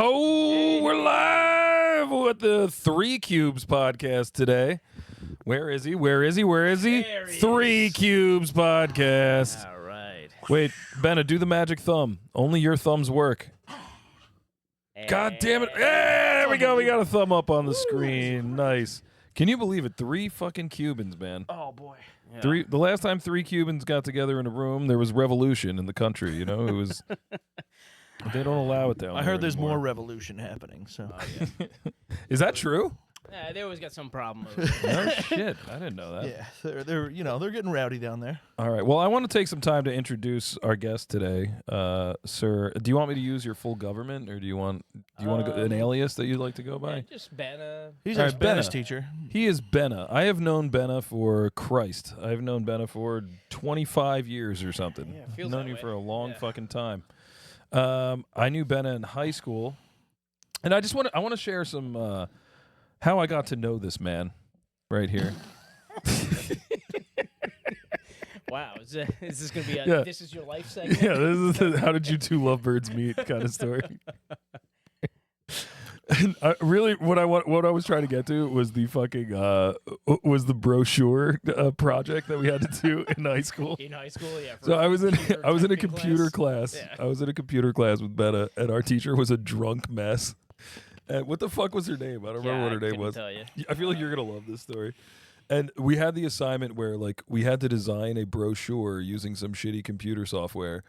Oh, we're live with the Three Cubes podcast today. Where is he? Where is he? Where is he? There he Three is. Cubes podcast. All right. Wait, Benna, do the magic thumb. Only your thumbs work. God damn it. Hey, there we go. We got a thumb up on the screen. Nice. Can you believe it? 3 fucking Cubans, man. Oh boy. Yeah. The last time 3 Cubans got together in a room, there was revolution in the country. You know, it was. They don't allow it down there. I heard there's anymore. more revolution happening. So Is that true? Yeah, they always got some problem with it. No shit. I didn't know that. yeah, they're they're getting rowdy down there. All right. Well, I want to take some time to introduce our guest today, sir. Do you want me to use your full government, or do you want an alias that you'd like to go by? Yeah, just Benna. He's All our right, Spanish Benna. teacher. He is Benna. I have known Benna for Christ. I've known Benna for 25 years or something. Yeah, feels known that you way. for a long Yeah. fucking time. I knew Benna in high school, and I want to share some how I got to know this man right here. Wow, is this gonna be a Yeah. this is your life segment? Yeah, this is the how did you two lovebirds meet kind of story. And really, what I was trying to get to was the fucking brochure project that we had to do in high school. In high school, yeah. So I was in a typing computer class. Yeah. I was in a computer class with Benna, and our teacher was a drunk mess. And what the fuck was her name? I don't remember what her name was. Tell you. I feel like you're gonna love this story. And we had the assignment where like we had to design a brochure using some shitty computer software,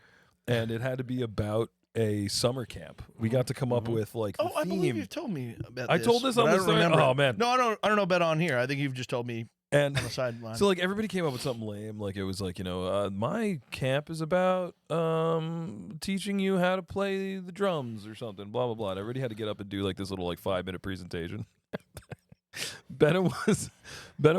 and it had to be about a summer camp. We got to come up with like the Oh, I believe theme. you've told me about I this. told this but on I the don't side- remember. oh, it. man. No, I don't know about on here. I think you've just told me And on the sideline. so like everybody came up with something lame. Like it was like, my camp is about teaching you how to play the drums or something, blah blah blah. And everybody had to get up and do like this little like 5-minute presentation. Benna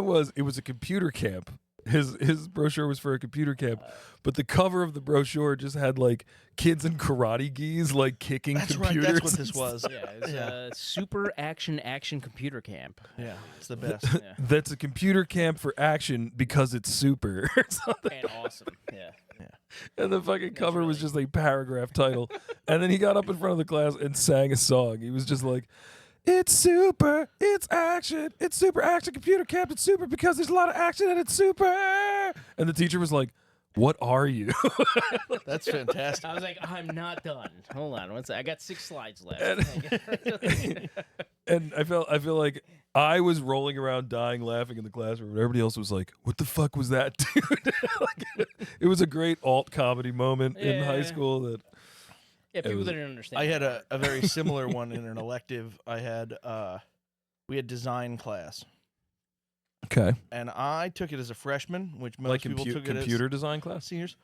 was it was a computer camp. His brochure was for a computer camp, but the cover of the brochure just had like kids in karate gis like kicking That's right. computers. That's what and this stuff. was. Yeah, it's a super action computer camp. Yeah, it's the best. Yeah. That's a computer camp for action because it's super or something. And awesome. Yeah. And the fucking cover was just like paragraph title. And then he got up in front of the class and sang a song. He was just like, it's super, it's action, it's super action computer camp, it's super because there's a lot of action and it's super. And the teacher was like, what are you? That's fantastic. I was like, I'm not done. Hold on, one second. I got 6 slides left. And I feel like I was rolling around dying laughing in the classroom and everybody else was like, what the fuck was that, dude? Like, it was a great alt comedy moment in high Yeah. school that Yeah, people was- didn't understand. I had a very similar one in an elective. We had design class, okay. and I took it as a freshman, which most Like people took computer it design as class? seniors.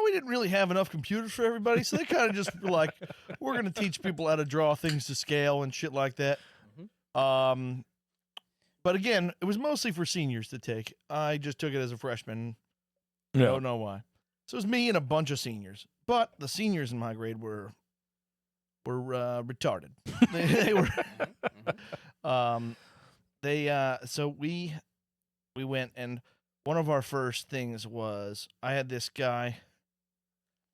We didn't really have enough computers for everybody, so they kind of just were like, we're going to teach people how to draw things to scale and shit like that. But again, it was mostly for seniors to take. I just took it as a freshman. Yeah. Don't know why. So it was me and a bunch of seniors. But the seniors in my grade were retarded. they were. So we went, and one of our first things was I had this guy.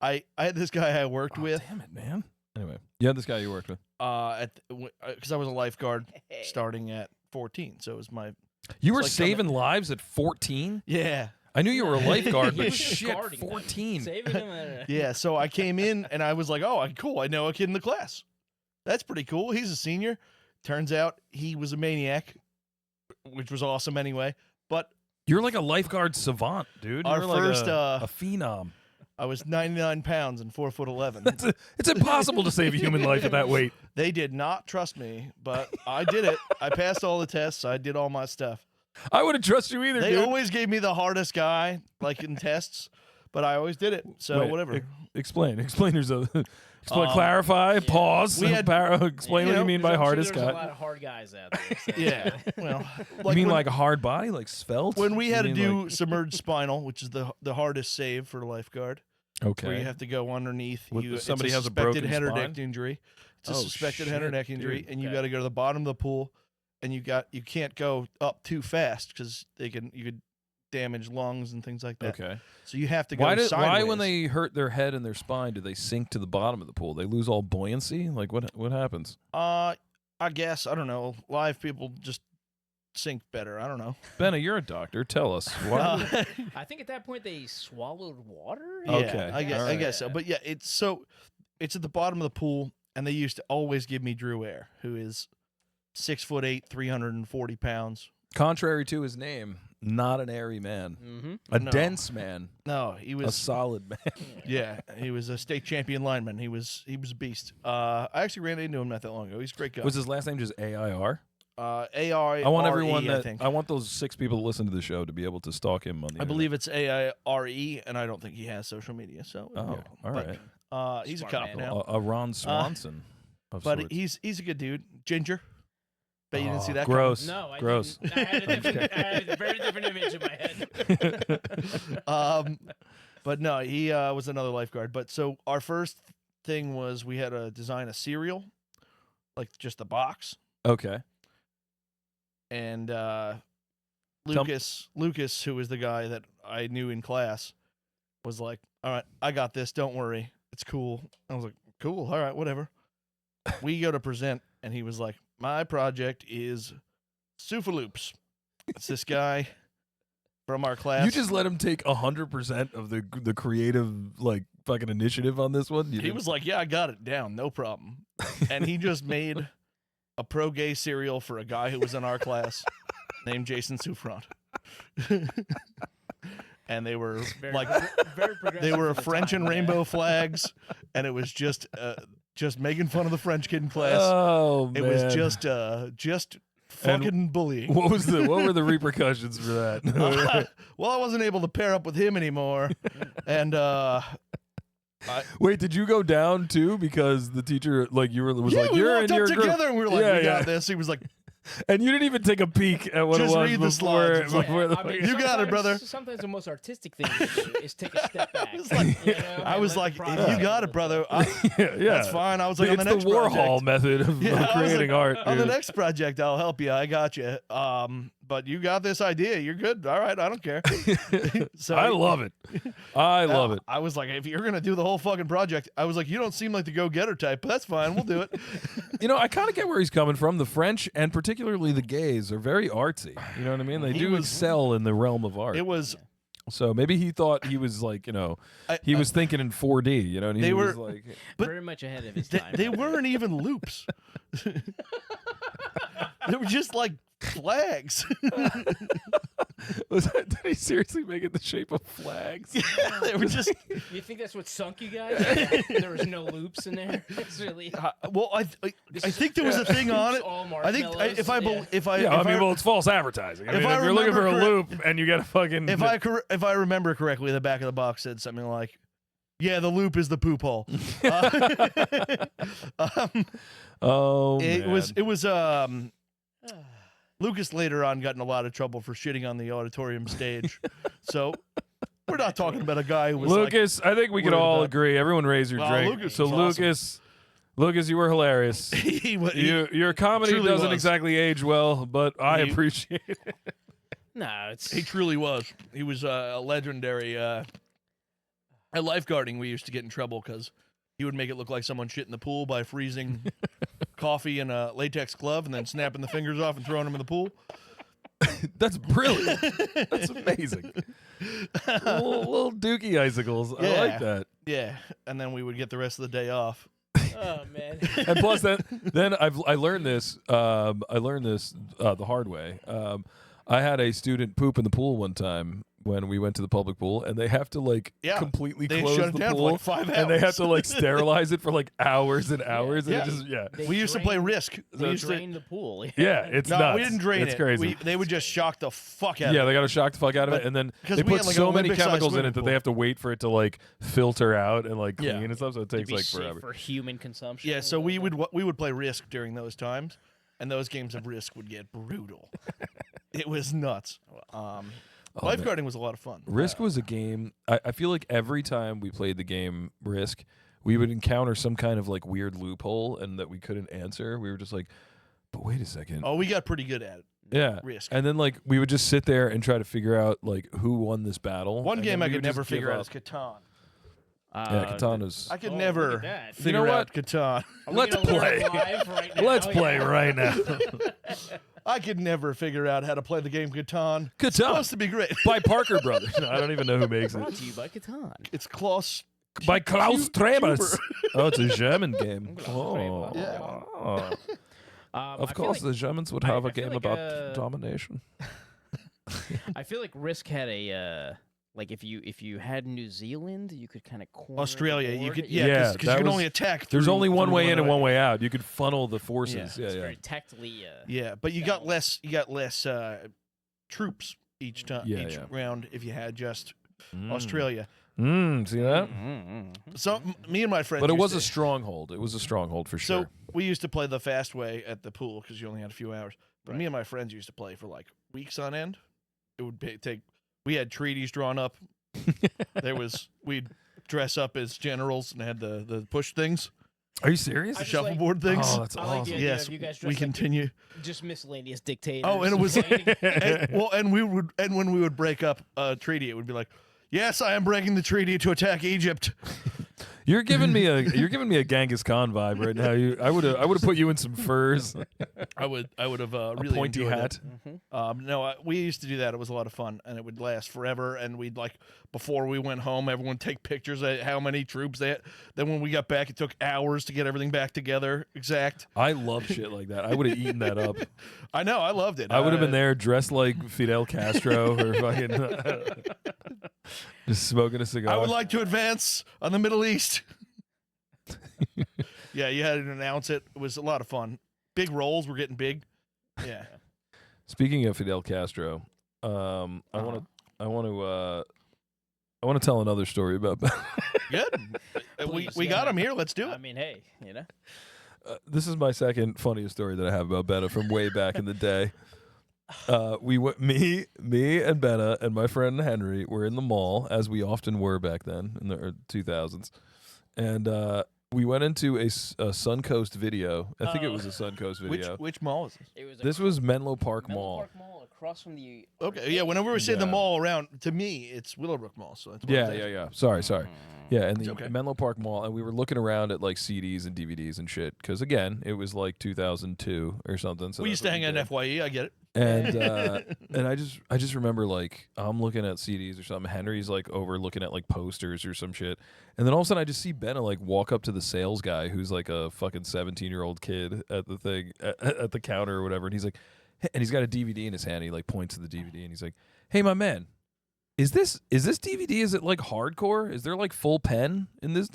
I had this guy I worked with. Damn it, man. Anyway, you had this guy you worked with. Because I was a lifeguard starting at 14, so it was my You were like saving lives at 14? yeah. I knew you were a lifeguard, He but was shit, guarding them. 14. Saving them. Yeah, so I came in and I was like, oh, cool. I know a kid in the class. That's pretty cool. He's a senior. Turns out he was a maniac, which was awesome anyway. But You're like a lifeguard savant, dude. Our You're like first, a phenom. I was 99 pounds and 4'11". It's impossible to save a human life at that weight. They did not trust me, but I did it. I passed all the tests. I did all my stuff. I wouldn't trust you either, They dude. always gave me the hardest guy, like in tests, but I always did it. So Wait, whatever. Explain yourself. Clarify. Pause. we had- explain you what you know, mean by I'm sure hardest there's a guy. lot of hard guys out there. So. Yeah. Well, You mean when- like a hard body, like svelte? when we You had to mean do like- submerged spinal, which is the hardest save for a lifeguard, okay. where you have to go underneath. With- somebody it's has a suspected broken head or spine? neck injury. It's a Oh, suspected shit, head or neck injury, dude. and you Okay. got to go to the bottom of the pool, and you can't go up too fast because you could damage lungs and things like that. Okay. So you have to go Why sideways. when they hurt their head and their spine do they sink to the bottom of the pool? They lose all buoyancy? Like what happens? I guess I don't know. Live people just sink better. I don't know. Benna, you're a doctor. Tell us. Why? I think at that point they swallowed water. Yeah, Okay, I guess alright. I guess so. But yeah, it's at the bottom of the pool, and they used to always give me Drew Air, who is 6'8", 340 pounds. Contrary to his name, not an airy man. Mm-hmm. A No. dense man. No, he A was solid man. yeah, he was a state champion lineman. He was a beast. I actually ran into him not that long ago. He's a great guy. Was his last name just AIR? A-I-R-E, I want everyone I that think. I want those 6 people that listen to the show to be able to stalk him on the I believe it's A-I-R-E, and I don't think he has social media. So Oh, yeah. all But, right. he's a Smart cop man. now. A Ron Swanson. of But sorts. he's a good dude. Ginger. Bet you didn't see Oh, that gross. No, I Gross. didn't. I had a very different image in my head. coming. But no, he was another lifeguard. But so our first thing was we had to design a cereal, like just the box. Okay. And Tell- Lucas, who was the guy that I knew in class, was like, "All right, I got this. Don't worry, it's cool." I was like, "Cool, all right, whatever." We go to present, and he was like, "My project is Soufaloops." It's this guy from our class. You just let him take 100% of the creative like fucking initiative on this one. He was like, "Yeah, I got it down, no problem." And he just made a pro gay cereal for a guy who was in our class named Jason Souffrant. And they were Very, like, very progressive they were for the French time, and yeah. rainbow flags, and it was just making fun of the French kid in class. Oh It man. was just fucking bullying. what were the repercussions for that? Well, I wasn't able to pair up with him anymore, and Wait, did you go down too? Because the teacher, like, you were was yeah, like, we you're walked in up your group, together, and we were like, Yeah, "We got yeah. this." He was like, and you didn't even take a peek at what Just it was read the before. slides. It's like, before the- I mean, You got it, brother. Sometimes the most artistic thing to do is take a step back. was like- you know, I and was let the like, "If process you got handle it, brother, itself. yeah, that's fine." I was like, "On it's the next the Warhol project, method of Yeah, I was creating like, art. on the dude. next project, I'll help you. I got you. But you got this idea. You're good. All right, I don't care." So I love it. I love it. I was like, "If you're gonna do the whole fucking project," I was like, "You don't seem like the go-getter type, but that's fine. We'll do it." You know, I kind of get where he's coming from. The French and particularly the gays are very artsy. You know what I mean? They He do was- excel in the realm of art. It was. So maybe he thought he was like, you know, he was thinking in 4D. You know, and he They was were- like, But Very much ahead of his They, time. they I think. weren't even loops. They were just like flags. was that, did he seriously make it the shape of flags? They were just. You think that's what sunk you guys? There was no loops in there. It's really. Well, I is think there was a thing on it. all I think marshmallows, if I yeah. if I Yeah, if I mean, I, well, it's false advertising. I if mean, I if you're looking for a remember loop and you got a fucking. if I remember correctly, the back of the box said something like, "Yeah, the loop is the poop hole." oh, It man. was Lucas later on got in a lot of trouble for shitting on the auditorium stage. So we're not talking about a guy who was Lucas, I think we could worried all about- agree. Everyone raise your Well, drink. Lucas So was awesome. Lucas, you were hilarious. like Your comedy truly doesn't was. exactly age well, but I He- appreciate it. No, it's. he truly was. He was a legendary. At lifeguarding, we used to get in trouble because he would make it look like someone shit in the pool by freezing coffee in a latex glove and then snapping the fingers off and throwing them in the pool. That's brilliant. That's amazing. little dookie icicles. I Yeah. like that. Yeah, and then we would get the rest of the day off. Oh man. And plus, then I learned this. The hard way. I had a student poop in the pool one time when we went to the public pool, and they have to like Yeah, completely they close shut it the down for, pool, like, 5 and they have hours. to like sterilize it for like hours and hours, and Yeah. it just They We used to play drain- Risk. We They used to, drain the pool. yeah, it's no, nuts. we didn't drain it's it. crazy. They would just shock the fuck out Yeah, of it. they got to shock the fuck out of But- it, and then 'cause they we put had, like, so an many Olympic-sized chemicals in swimming it that pool. they have to wait for it to like filter out and like clean Yeah. and stuff. So it To takes be like safe forever. for human consumption. Yeah, or so we whatever. would play Risk during those times, and those games of Risk would get brutal. It was nuts. Oh, man. Lifeguarding was a lot of fun. Risk was a game. I feel like every time we played the game Risk, we would encounter some kind of like weird loophole and that we couldn't answer. We were just like, but wait a second. Oh, we got pretty good at it. Yeah. Risk. And then like we would just sit there and try to figure out like who won this battle. One and game then I we could would just never give figure out up. is Catan. Yeah, Katana's. I could Oh, look never at that. figure You know out Catan. Are we Let's gonna learn play. live right now? Let's play Yeah. right now. I could never figure out how to play the game Catan. It's Catan supposed to be great. by Parker Brothers. I don't even know who makes Brought it. to you by Catan. It's Klaus. By Klaus Huber. Trebers. Oh, it's a German game. Klaus Treber. Oh. Of I feel course, like- the Germans would I have a feel game like, about domination. I feel like Risk had a like if you had New Zealand, you could kind of corner Australia, the you board. could Yeah, because you that can was- only attack. There's through- only one through way in and one way out. You could funnel the forces. Yeah, It's yeah. very tactically. Yeah, but you got less. You got less troops each time, Yeah, each yeah. round if you had just Mm. Australia. See that? So me and my friends. But it used was to- a stronghold. It was a stronghold for So sure. we used to play the fast way at the pool because you only had a few hours. But Right. me and my friends used to play for like weeks on end. It would take. We had treaties drawn up. We'd dress up as generals and had the push things, Are you serious? I the just like- shuffleboard things. Oh, that's I like the awesome. idea Yes, of you guys we dressed like continue. just miscellaneous dictators. Oh, and it was playing. and when we would break up a treaty, it would be like, yes, I am breaking the treaty to attack Egypt. You're giving me a Genghis Khan vibe right now. I would have put you in some furs, I would have a really pointy enjoyed hat. it. No, we used to do that. It was a lot of fun, and it would last forever. And we'd like before we went home, everyone take pictures of how many troops they had. Then when we got back, it took hours to get everything back together. Exact. I love shit like that. I would have eaten that up. I know. I loved it. I would have been there dressed like Fidel Castro or fucking just smoking a cigar. I would like to advance on the Middle East. Yeah, you had to announce it. It was a lot of fun. Big rolls were getting big. Yeah. Speaking of Fidel Castro, I want to tell another story about. Good. we Please, got yeah. him here. Let's do I it. mean, hey, you know. This is my second funniest story that I have about Benna from way back in the day. Me and Benna and my friend Henry were in the mall, as we often were back then in the 2000s, and we went into a Suncoast video. I think it was a Suncoast video. Which mall is this? It was This was Menlo Park Menlo Mall. Park Mall across from the. Okay, yeah. Whenever we say the Yeah. mall around, to me, it's Willowbrook Mall. So that's what Yeah, I'm yeah, saying. yeah. Sorry. Yeah, in the okay. Menlo Park Mall, and we were looking around at like CDs and DVDs and shit. Because again, it was like 2002 or something. So We that's used to what hang out did. at FYE. I get it. And and I just remember like I'm looking at CDs or something. Henry's like over looking at like posters or some shit, and then all of a sudden I just see Benna like walk up to the sales guy who's like a fucking 17-year-old kid at the thing at the counter or whatever, and he's like, and he's got a DVD in his hand. He like points to the DVD and he's like, "Hey, my man, is this DVD? Is it like hardcore? Is there like full pen in this?"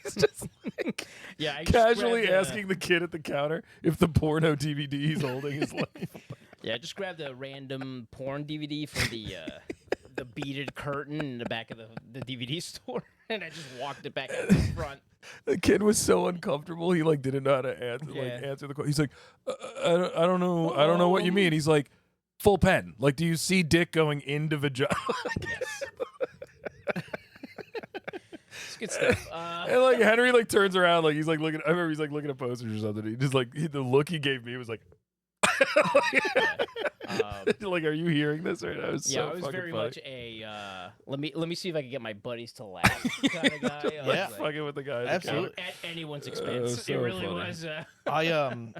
He's just like Yeah, I just casually grabbed, asking the kid at the counter if the porno DVD he's holding is like. Yeah, I just grabbed a random porn DVD from the beaded curtain in the back of the DVD store, and I just walked it back out to the front. The kid was so uncomfortable. He like didn't know how to answer the question. He's like, I don't know what you mean. He's like, full pen. Like, do you see dick going into vagina? It's good stuff. And like Henry like turns around, like he's like looking. I remember he's like looking at posters or something. He just like the look he gave me was like. Like, are you hearing this right now? It was Yeah, so I was fucking very funny. much a let me see if I can get my buddies to laugh kind of guy. I was Yeah. like, Fucking with the guy. at the Absolutely. counter. at anyone's expense. so it really funny. was.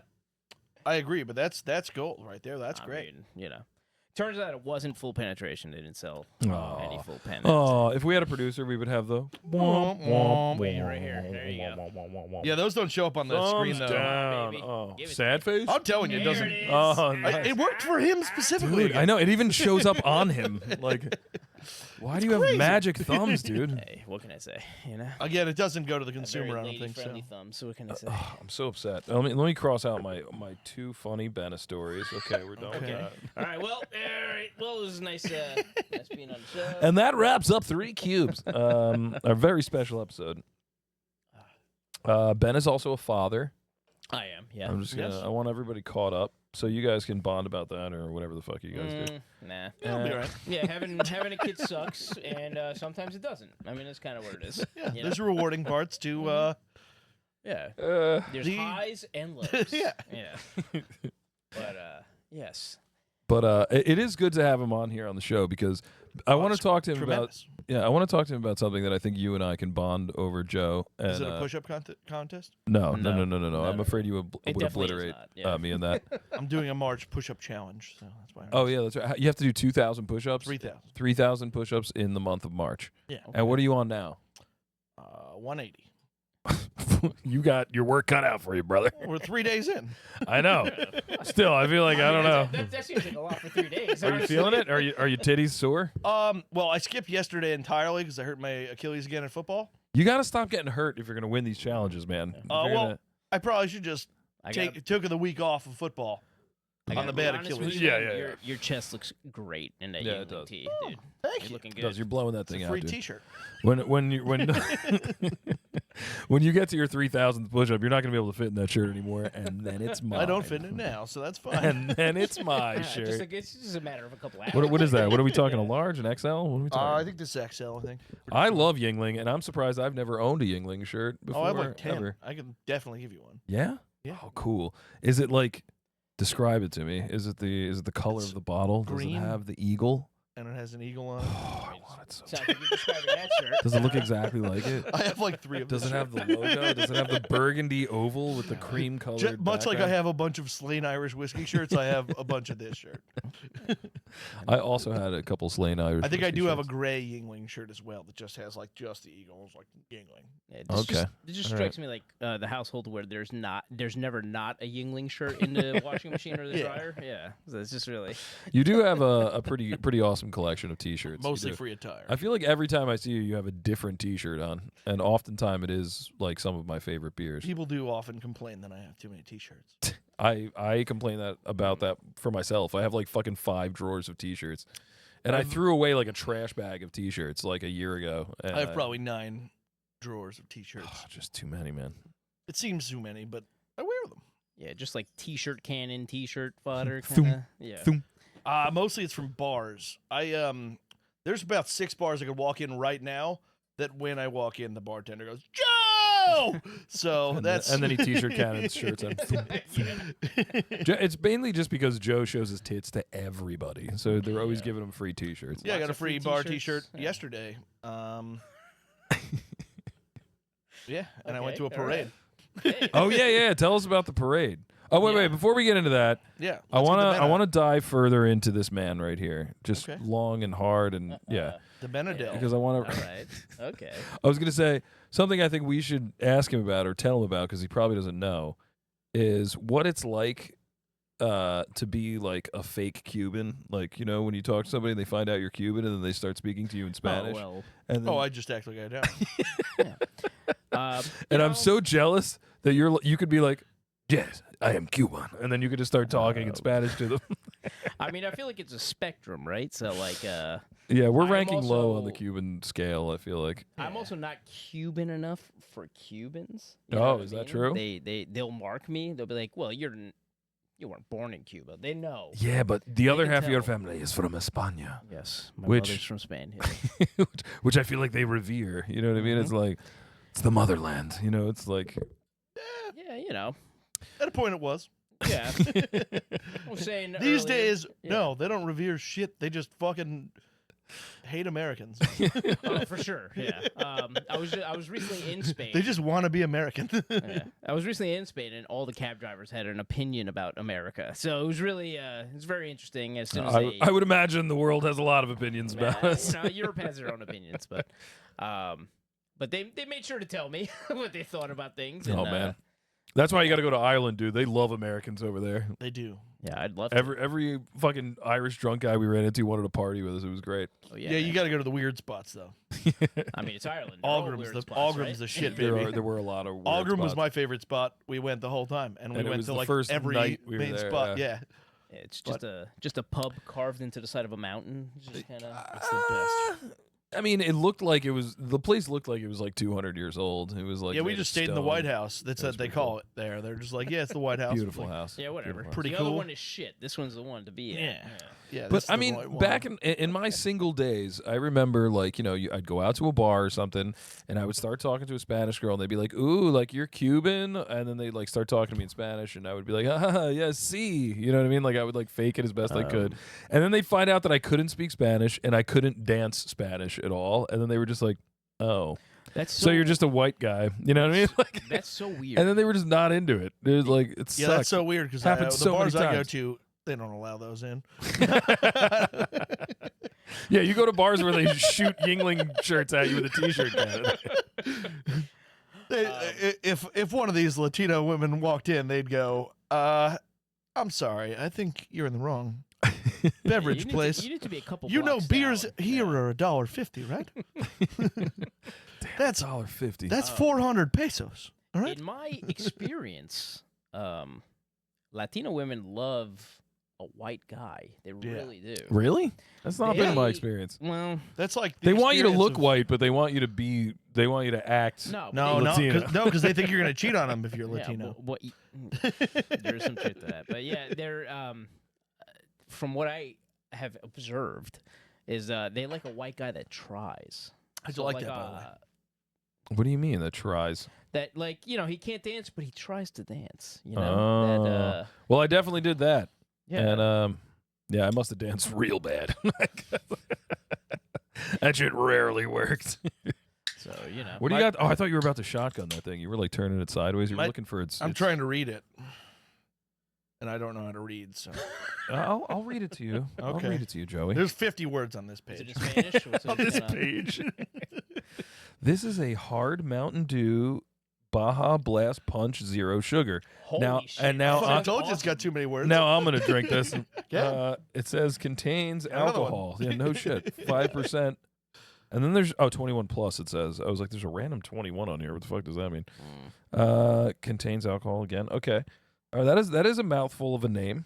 I agree, but that's gold right there. That's I great. mean, you know, turns out it wasn't full penetration. They didn't sell any full pen. Oh, if we had a producer, we would have the Wait, right here. There you go. Yeah, those don't show up on the screen Thumbs though. down. baby. Oh, Give it to sad face. I'm telling you, it There doesn't. it is. Oh, There nice. it is. It worked for him specifically. Dude, I know. It even shows up on him. Like, why do you have crazy. magic thumbs, dude? Hey, what can I say? You know, Again, it doesn't go to the a consumer. I very don't think so. lady-friendly thumb. So what can I say? I'm so upset. Let me cross out my two funny Benna stories. Okay, we're done with Okay. that. All right. Well, it was nice. Nice being on the show. And that wraps up 3 Cubes. A very special episode. Ben is also a father. I am. Yeah. I'm just gonna. Yes. I want everybody caught up so you guys can bond about that or whatever the fuck you guys do. Nah. Yeah, it'll be all right. Yeah, having a kid sucks, and sometimes it doesn't. I mean, that's kind of what it is. Yeah, you know? there's rewarding parts to. Yeah. There's The- highs and lows. Yeah. Yeah. But yes. But it is good to have him on here on the show because I want to talk to him Tremendous. I want to talk to him about something that I think you and I can bond over, Joe. And, Is it a push-up contest? No. No, I'm no. afraid you It would definitely is obliterate not, yeah. me in that. I'm doing a March push-up challenge, so that's why. Oh yeah, that's right. You have to do 2,000 push-ups. 3,000. 3,000 push-ups in the month of March. Yeah. And what are you on now? 180. You got your work cut out for you, brother. We're 3 days in. I know. Still, I feel like I don't know. That seems like a lot for 3 days. Are you honestly. feeling it? Are your titties sore? Well, I skipped yesterday entirely because I hurt my Achilles again in football. You got to stop getting hurt if you're going to win these challenges, man. If you're Well, gonna- I probably should just took the week off of football. I on gotta the be bad honest with Achilles. you, Yeah, man, yeah, Your chest looks great in that Yeah, it Yingling does. tee, dude. Thank You're you. looking It good. does. You're blowing that It's thing a out, free dude. T-shirt. When when you get to your 3,000th push-up, you're not going to be able to fit in that shirt anymore, and then it's mine. I don't fit in it now, so that's fine. And then it's my Yeah, shirt. it's just a matter of a couple hours. What is that? What are we talking? Yeah. A large, an XL? What are we talking? I think this is XL. I think. I love Yingling, and I'm surprised I've never owned a Yingling shirt Oh, before. I have like 10. Ever. I can definitely give you one. Yeah. Yeah. Oh, cool. Is it like? Describe it to me. Is it the color It's of the bottle? Does green. it have the eagle? And it has an eagle on it. Oh, I want it so. Sounds like you're describing that shirt. Does it look exactly like it? I have like 3 of them. Does it have the logo? Does it have the burgundy oval with the cream colored? Much like I have a bunch of Slain Irish whiskey shirts, I have a bunch of this shirt. I also had a couple Slain Irish. I think I whiskey do have a shirts. gray Yingling shirt as well that just has like just the eagle. It's like Yingling. Yeah, Okay. It just All strikes me like the household where there's never not a Yingling shirt in the washing machine or the Yeah. dryer. Yeah, so it's just really. You do have a pretty awesome collection of T-shirts. You Mostly do. free attire. I feel like every time I see you, you have a different T-shirt on, and oftentimes it is like some of my favorite beers. People do often complain that I have too many T-shirts. I complain about that for myself. I have like fucking 5 drawers of T-shirts, and I I've- threw away like a trash bag of T-shirts like a year ago. And I have probably 9 drawers of T-shirts. just too many, man. It seems too many, but I wear them. Yeah, just like T-shirt cannon, T-shirt fodder. Thum, Kinda. Yeah. thum. Mostly it's from bars. There's about 6 bars I could walk in right now that when I walk in, the bartender goes, Joe! So And that's and then he T-shirt cannons shirts on. It's mainly just because Joe shows his tits to everybody, so they're always Yeah. giving him free T-shirts. Yeah, I got Lots a of free free bar T-shirts. T-shirt Yeah. yesterday. Yeah, and I went to a Okay, all parade. Hey. Oh yeah. Tell us about the parade. Oh wait. Yeah. Before we get into that, Yeah, I let's get wanna the Benna. dive further into this man right here, just Okay. long and hard, and yeah, The Benadryl. because I want All to. right. Okay. I was gonna say something I think we should ask him about or tell him about because he probably doesn't know is what it's like to be like a fake Cuban. Like, you know, when you talk to somebody and they find out you're Cuban and then they start speaking to you in Spanish. Oh well. And then, I just act like I don't. and I'm so jealous that you could be like, yes, I am Cuban, and then you could just start talking in Spanish to them. I mean, I feel like it's a spectrum, right? So like, Yeah, we're I'm ranking low on the also- Cuban scale. I feel like. I'm also not Cuban enough for Cubans. Oh, what I is that mean? true? They'll mark me. They'll be like, "Well, you weren't born in Cuba." They know. Yeah, but the other can half of your tell. family is from España, Yes, my Which- mother's from Spain. Yeah. which I feel like they revere. You know what I mean? It's like it's the motherland. You know, it's like Yeah, you know. At a point, it was. Yeah. I was saying These earlier- days, yeah. no, they don't revere shit. They just fucking hate Americans. Oh, for sure. Yeah. I was recently in Spain. They just want to be American. Yeah. I was recently in Spain, and all the cab drivers had an opinion about America. So it was really, it's very interesting. As soon as I would imagine the world has a lot of opinions about us. Europe has their own opinions, but they made sure to tell me what they thought about things. And, Oh man, that's why you got to go to Ireland, dude. They love Americans over there. They do. yeah, I'd love to. Every fucking Irish drunk guy we ran into wanted to party with us. It was great. Oh, Yeah, you got to go to the weird spots though. I mean, it's Ireland. They're all Algrim's weird the spots, Algrim's right? the shit, There baby. were a lot of weird Algrim was spots. my favorite spot. We went the whole time, and we And it went was to the like first every night we were main there, spot. yeah. It's just a pub carved into the side of a mountain. It's just kind of. It's the best. I mean, it looked like it was the place looked like it was like 200 years old. It was like Yeah, we made of just stayed in the stone. White House. That's That's what they pretty call cool. it there. They're just like, yeah, it's the White House. Beautiful Like, house. Yeah, whatever. Beautiful Pretty the cool. other one is shit. This one's the one to be in. Yeah. Yeah, But this I is the mean, right one. back in my single days, I remember like I'd go out to a bar or something, and I would start talking to a Spanish girl, and they'd be like, "Ooh, like you're Cuban," and then they'd like start talking to me in Spanish, and I would be like, "Ah, yes, sí," you know what I mean? Like I would like fake it as best I could, and then they'd find out that I couldn't speak Spanish and I couldn't dance Spanish at all, and then they were just like, "Oh, That's so you're just a white guy," you know what I mean? Like, That's so weird. and then they were just not into it. It was like it yeah, sucked. that's so weird because Happened the so many bars I go times. to, they don't allow those in. Yeah, you go to bars where they shoot Yingling shirts at you with a T-shirt cannon. If one of these Latino women walked in, they'd go, "I'm sorry, I think you're in the wrong beverage place. You need to be a couple. You know, blocks beers down. here are $1.50, right? That's $1.50. that's 400 pesos. All right. In my experience, Latino women love a white guy. They really do. Really? That's not been my They- experience. Well, That's like the They want you to experience look of- white, but they want you to be. They want you to act. no, but No, they- Latino. because they think you're gonna cheat on them if you're Yeah, Latino. there's some truth to that, but yeah, they're from what I have observed is they like a white guy that tries. I do So like that, by the way. What do you mean that tries? That like he can't dance, but he tries to dance. You know. Oh. That, Well, I definitely did that, yeah. and yeah, I must have danced real bad. That shit rarely worked. So What do you got? Oh, I thought you were about to shotgun that thing. You were like turning it sideways. You were My- looking for its. I'm trying to read it, and I don't know how to read. So I'll read it to you. I'll Okay. read it to you, Joey. there's 50 words on this Is it page. in Spanish? What's On it this in, page. This is a hard Mountain Dew Baja Blast Punch Zero Sugar. Holy Now- shit. and now that I I- sounds told you it's got awesome. too many words. Now I'm gonna drink this. Yeah. It says contains Another one. alcohol. Yeah, no shit. 5%. And then there's 21 plus. It says. I was like, there's a random 21 on here. What the fuck does that mean? Contains alcohol again. Okay. That is a mouthful of a name.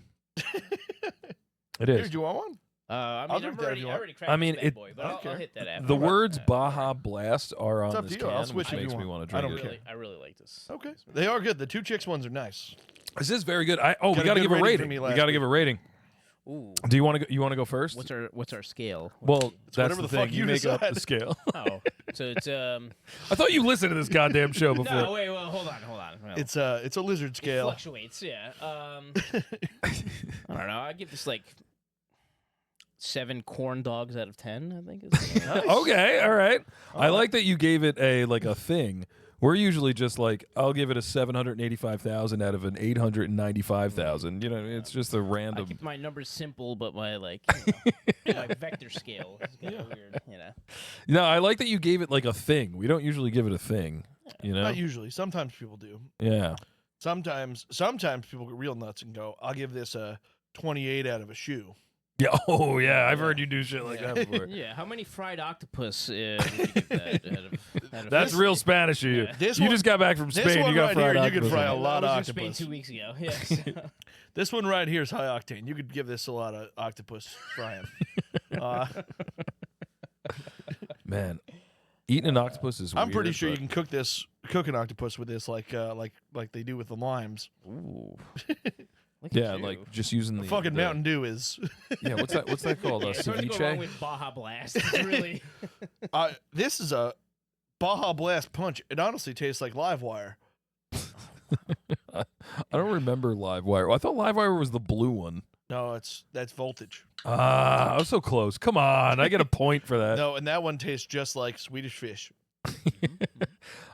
It Here, is. do you want one? I I'll mean, drink that if you I want. already cracked I mean, this bad it- boy, but I don't I'll care. hit that after. The words Yeah. Baja Blast are It's on up to this you. I'll can, switch which if you makes me want. want to I drink don't it. care. I really like this. Okay, they are good. The two chicks ones are nice. This is very good. We Got a got to good give a rating rating. from me We last got to week. give a rating. Ooh. Do you want to go first? What's our scale? Well, that's whatever the the fuck thing. you make up the decide. scale. Oh, so it's I thought you listened to this goddamn show before. No, wait, well, hold on. Well, It's a lizard it scale. fluctuates. Yeah. I don't know. I give this like 7 corn dogs out of 10. I think. Is Okay, all right. I like that you gave it a thing. We're usually just like, I'll give it a 785,000 out of an 895,000. You know, it's just a I random. keep my numbers simple, but my my vector scale is kind of weird. No, I like that you gave it like a thing. We don't usually give it a thing. You know? Not usually. Sometimes people do. Yeah. Sometimes people get real nuts and go, "I'll give this a 28 out of a shoe." Yeah. Oh, yeah. I've heard you do shit like Yeah. that before. Yeah. How many fried octopus would you give that out of That's real Spanish of you. Yeah. This You one- just got back from this Spain. one You got right fried here, you could octopus fry in a it. lot of I was in Spain octopus. 2 weeks ago. Yes. This one right here is high octane. You could give this a lot of octopus frying. Man, eating an octopus is I'm pretty weird, sure you but- can cook an octopus with this like they do with the limes. Ooh. Look at Yeah, you. like just using the Fucking the- Mountain Dew is. Yeah, what's that called? Yeah, it's hard to go wrong ceviche? with Baja Blast. It's really. This is a Baja Blast punch. It honestly tastes like live wire. I don't remember Live Wire. I thought Live Wire was the blue one. No, that's voltage. Ah, I was so close. Come on, I get a point for that. No, and that one tastes just like Swedish fish.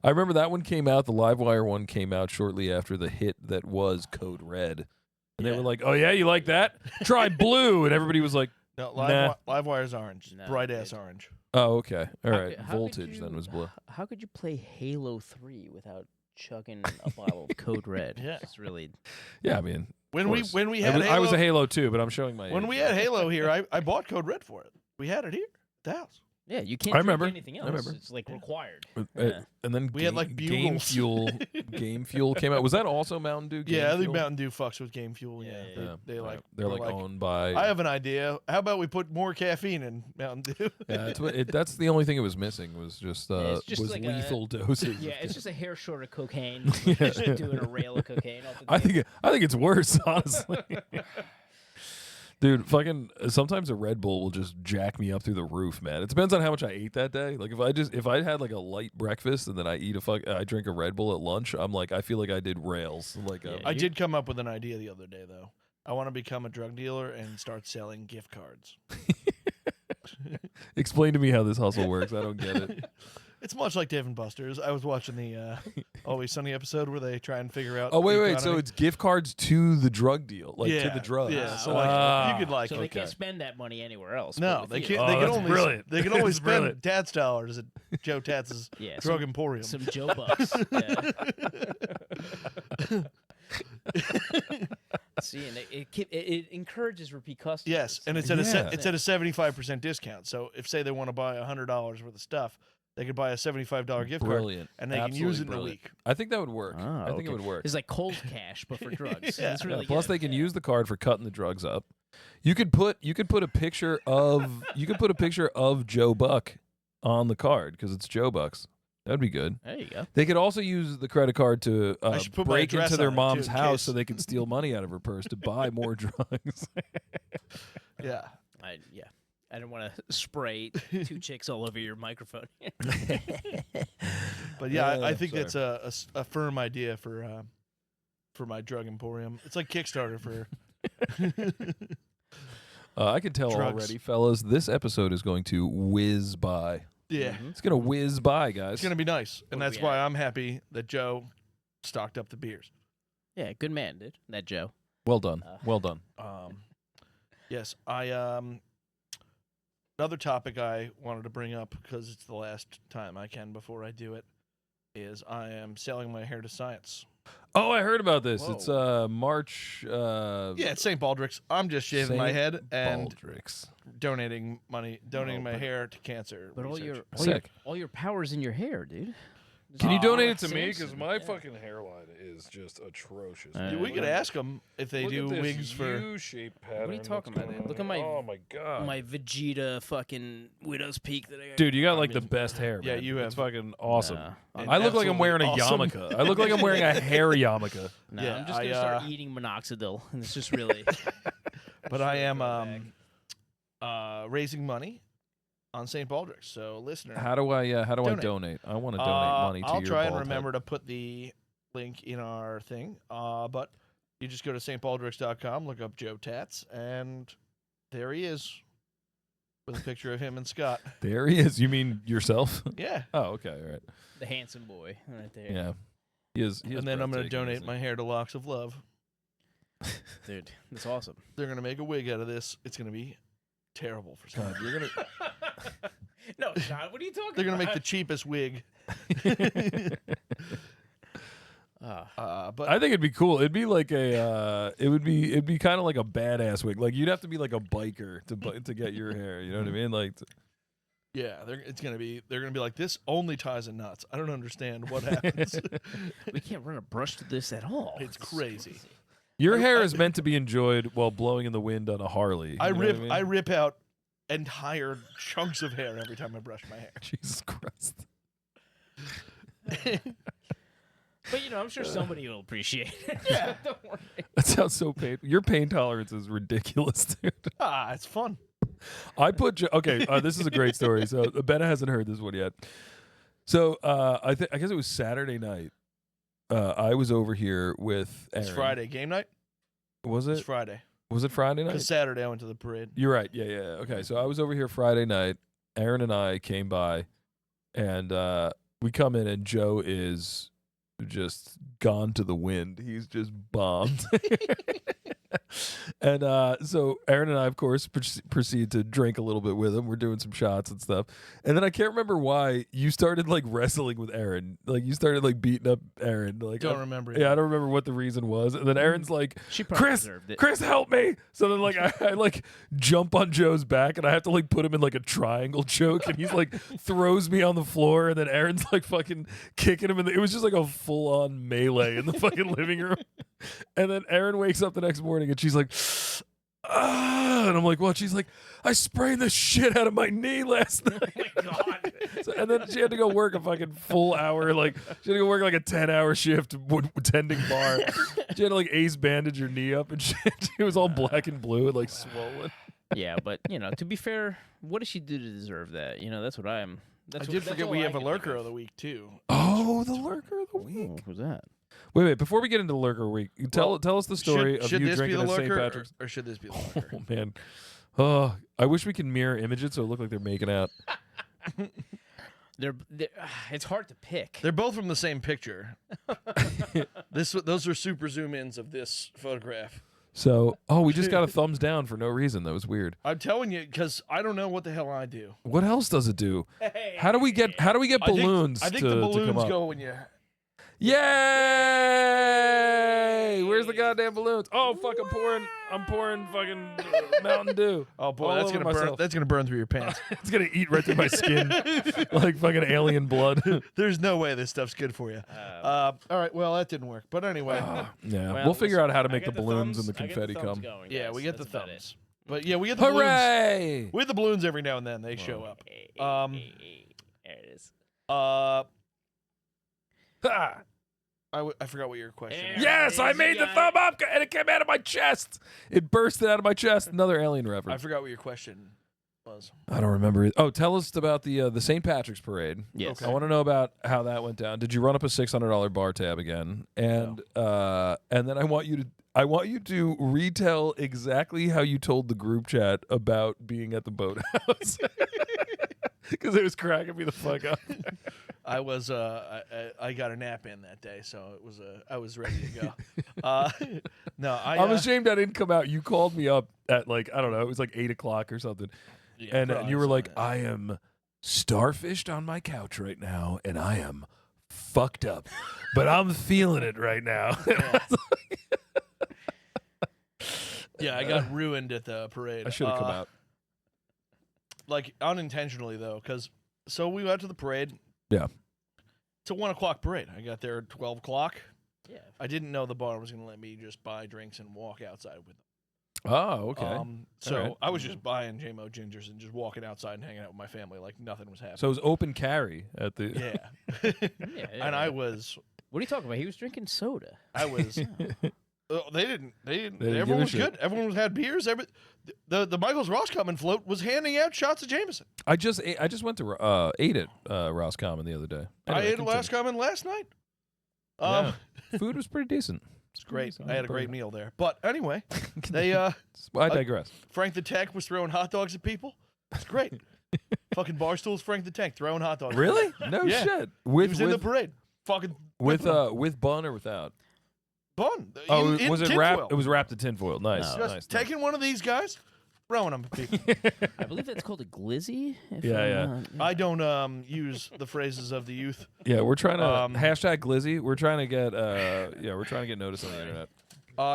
I remember that one came out. The Live Wire one came out shortly after the hit that was Code Red, and they Yeah. were like, "Oh yeah, you like that? Try blue," and everybody was like, No, Nah. live wire's orange, No, bright ass dude. orange. "Oh okay, all How right." could- how could Voltage then you- was blue. How could you play Halo 3 without chugging a bottle of Code Red? Yeah. It's really. Yeah, I mean, When of we course. when we I had was, Halo, I was a Halo too, but I'm showing my when age. we had Halo here, I bought Code Red for it. We had it here at the house. Yeah, you can't I drink remember. anything I else. remember. It's like required. Uh, Yeah. And then We had, like, Game bugles. Fuel. Game Fuel came out. Was that also Mountain Dew? Game Yeah, I think Fuel? Mountain Dew fucks with Game Fuel. Yeah, Yeah, yeah. They All like right. They're were like owned by. I have an idea. How about we put more caffeine in Mountain Dew? Yeah, that's the only thing it was missing was just it's just was like lethal doses. Yeah, it's just a hair short of cocaine. Yeah. Just doing a rail of cocaine off the I table. think it's worse, honestly. Dude, fucking sometimes a Red Bull will just jack me up through the roof, man. It depends on how much I ate that day. Like if I had like a light breakfast and then I drink a Red Bull at lunch, I'm like I feel like I did rails. Like Yeah. I did come up with an idea the other day, though. I want to become a drug dealer and start selling gift cards. explain to me how this hustle works. I don't get it. It's much like Dave and Buster's. I was watching the Always Sunny episode where they try and figure out. Oh wait, the wait. So economy. it's gift cards to the drug deal, like to Yeah, the drugs. yeah. So, like, you could like so okay. they can't spend that money anywhere else. no, but they with you. can't. Oh, They can that's only brilliant. they can only That's spend brilliant. dad's dollars at Joe Tatz's Yeah, Drug Emporium. some Joe Bucks. Yeah. See, and it encourages repeat customers. Yes, and it's at Yeah. it's at a 75% discount. So if say they want to buy $100 worth of stuff, they could buy a $75 gift card, Brilliant. and they Absolutely can use it in a brilliant. week. I think that would work. Ah, I think okay. it would work. It's like cold cash, but for drugs. Yeah. It's Yeah, really plus good. they can Yeah. use the card for cutting the drugs up. You could put a picture of Joe Buck on the card because it's Joe Bucks. That'd be good. There you go. They could also use the credit card to I should put my break address into their on it, too, mom's in house case. so they can steal money out of her purse to buy more drugs. Yeah. I didn't want to spray two chicks all over your microphone. But yeah, I think sorry. that's a firm idea for my drug emporium. It's like Kickstarter for. I can tell Drugs. already, fellas. This episode is going to whiz by. Yeah, Mhm. It's gonna whiz by, guys. it's gonna be nice, and What do that's we why have? I'm happy that Joe stocked up the beers. Yeah, good man, dude. That Joe. Well done. Uh, Well done. Yes, I another topic I wanted to bring up because it's the last time I can before I do it is I am selling my hair to science. Oh, I heard about this. It's Whoa. March. Yeah, it's St. Baldrick's. I'm just shaving my St. head and Baldrick's. donating my but- hair to cancer. But research. Sick. all your power's in your hair, dude. Can you Aw, donate it like to me? Because Samson. my Yeah. fucking hairline is just atrocious. Yeah, Yeah, we could ask them if they do wigs for. U-shaped pattern. What are you talking that's about, going dude? Look on at here. my- Oh my god. My Vegeta fucking widow's peak that I got. Dude, you got like the carved best hair. Yeah, man. you It's have. fucking awesome. Nah, And I look like I'm wearing a absolutely awesome. yarmulke. I look like I'm wearing a hair yarmulke. nah, Yeah, I'm just I, gonna start eating minoxidil, and it's just really. But I am go raising money on St. Baldrick's. So, listener, How do I Donate. donate? I want to donate money to I'll your try and bald head. remember to put the link in our thing. But you just go to stbaldricks.com, look up Joe Tats, and there he is with a picture of him and Scott. There he is. You mean yourself? Yeah. Oh, okay, all right. the handsome boy right there. Yeah. He is And then I'm going to breathtaking, donate isn't my hair to Locks of Love. Dude, that's awesome. They're going to make a wig out of this. It's going to be terrible for he? some. God, you're gonna. No, John, what are you talking They're going to about? make the cheapest wig. But I think it'd be cool. It'd be like it'd be kind of like a badass wig. Like you'd have to be like a biker to get your hair. You know what I mean? Like, yeah, they're gonna be like, this only ties in knots. I don't understand what happens. We can't run a brush to this at all. It's crazy. your hair is meant to be enjoyed while blowing in the wind on a Harley. I You know rip what I mean? rip out entire chunks of hair every time I brush my hair. Jesus Christ. But you know, I'm sure somebody will appreciate it. Yeah, don't worry. That sounds so painful. Your pain tolerance is ridiculous, dude. It's fun. I put okay. This is a great story. So Benna hasn't heard this one yet. So I guess it was Saturday night. I was over here with Aaron. It's Friday game night. Was It's it? Friday. Was it Friday night? Because Saturday I went to the parade. You're right. Yeah. Okay. So I was over here Friday night. Aaron and I came by, and we come in, and Joe is just gone to the wind. He's just bombed. And so Aaron and I, of course, proceed to drink a little bit with him. We're doing some shots and stuff. And then I can't remember why you started like wrestling with Aaron. Like you started like beating up Aaron. Like Don't remember. Yeah, I don't remember what the reason was. And then Aaron's like, She probably Chris, deserved it. Chris, help me. So then like I like jump on Joe's back and I have to like put him in like a triangle choke. And he's like throws me on the floor. And then Aaron's like fucking kicking him. It was just like a full on melee in the fucking living room. And then Aaron wakes up the next morning and she's like, and I'm like, what? She's like, I sprained the shit out of my knee last night. Oh my God. And then she had to go work a fucking full hour, like she had to go work like a 10-hour shift tending bar. She had to like ace bandage her knee up and shit. It was all black and blue and like swollen. Yeah, but to be fair, what did she do to deserve that? That's what I'm. I did forget we have a lurker of the week too. Oh, the lurker of the week. What was that? Wait. Before we get into the lurker week, tell us the story of should you this be drinking the at St. lurker, Patrick's. or should this be the lurker? Oh man, oh, I wish we could mirror image it so it looked like they're making out. They're it's hard to pick. They're both from the same picture. Those are super zoom ins of this photograph. So, we just got a thumbs down for no reason. That was weird. I'm telling you, because I don't know what the hell I do. What else does it do? How do we get balloons? I think to, the to balloons come up? go when you. Yay! Where's the goddamn balloons? Oh fuck! I'm pouring fucking Mountain Dew. Oh boy, all that's over gonna burn. myself. That's gonna burn through your pants. It's gonna eat right through my skin like fucking alien blood. There's no way this stuff's good for you. All right, well that didn't work, but anyway, Yeah, Well, we'll figure out how to I make get the balloons thumbs- and the I get confetti thumbs come. going, yeah, guys. we get That's the about it. thumbs. But yeah, we get the balloons. Hooray! We get the balloons every now and then. They show up. There it is. Ha! I forgot what your question. There was. Yes, I There's made a the guy. thumb up and it came out of my chest. It bursted out of my chest. Another alien I reference. forgot what your question was. I don't remember. Oh, tell us about the St. Patrick's Parade. Yes. I want to know about how that went down. Did you run up a $600 bar tab again? And then I want you to retell exactly how you told the group chat about being at the boathouse. Because it was cracking me the fuck up. I was I got a nap in that day, so it was I was ready to go. No, I'm ashamed I didn't come out. You called me up at like, I don't know, it was like 8 o'clock or something. yeah, And probably you were like, something. I am starfished on my couch right now, and I am fucked up. But I'm feeling it right now. Yeah, I got ruined at the parade. I should have come out. Like unintentionally though, because so we went to the parade. Yeah. It's a 1 o'clock parade. I got there at 12 o'clock. Yeah. I didn't know the bar was going to let me just buy drinks and walk outside with them. Oh, okay. So All right. I was just buying JMO gingers and just walking outside and hanging out with my family like nothing was happening. So it was open carry at the. yeah. Yeah, And I was. What are you talking about? He was drinking soda. They didn't. give Everyone a was shit. good. Everyone had beers. The Michael's Roscommon float was handing out shots of Jameson. I just went to ate at Roscommon the other day. I Anyway, ate at continue. Roscommon last night. Yeah. Food was pretty decent. It's great. Decent. I had a great meal there. But anyway, they I digress. Frank the Tank was throwing hot dogs at people. It's great. Fucking bar stools, Frank the Tank throwing hot dogs. Really? No Yeah. shit. He With was in the parade. Fucking with whipping 'em. with bun or without? bun. Oh, in was it tinfoil. wrapped? It was wrapped in tinfoil. Nice. No. Just Nice. taking one of these guys, throwing them at people. I believe that's called a glizzy. if Yeah, I'm yeah. not- I don't use the phrases of the youth. Yeah, we're trying to Um, #Glizzy. We're trying to get we're trying to get noticed on the internet.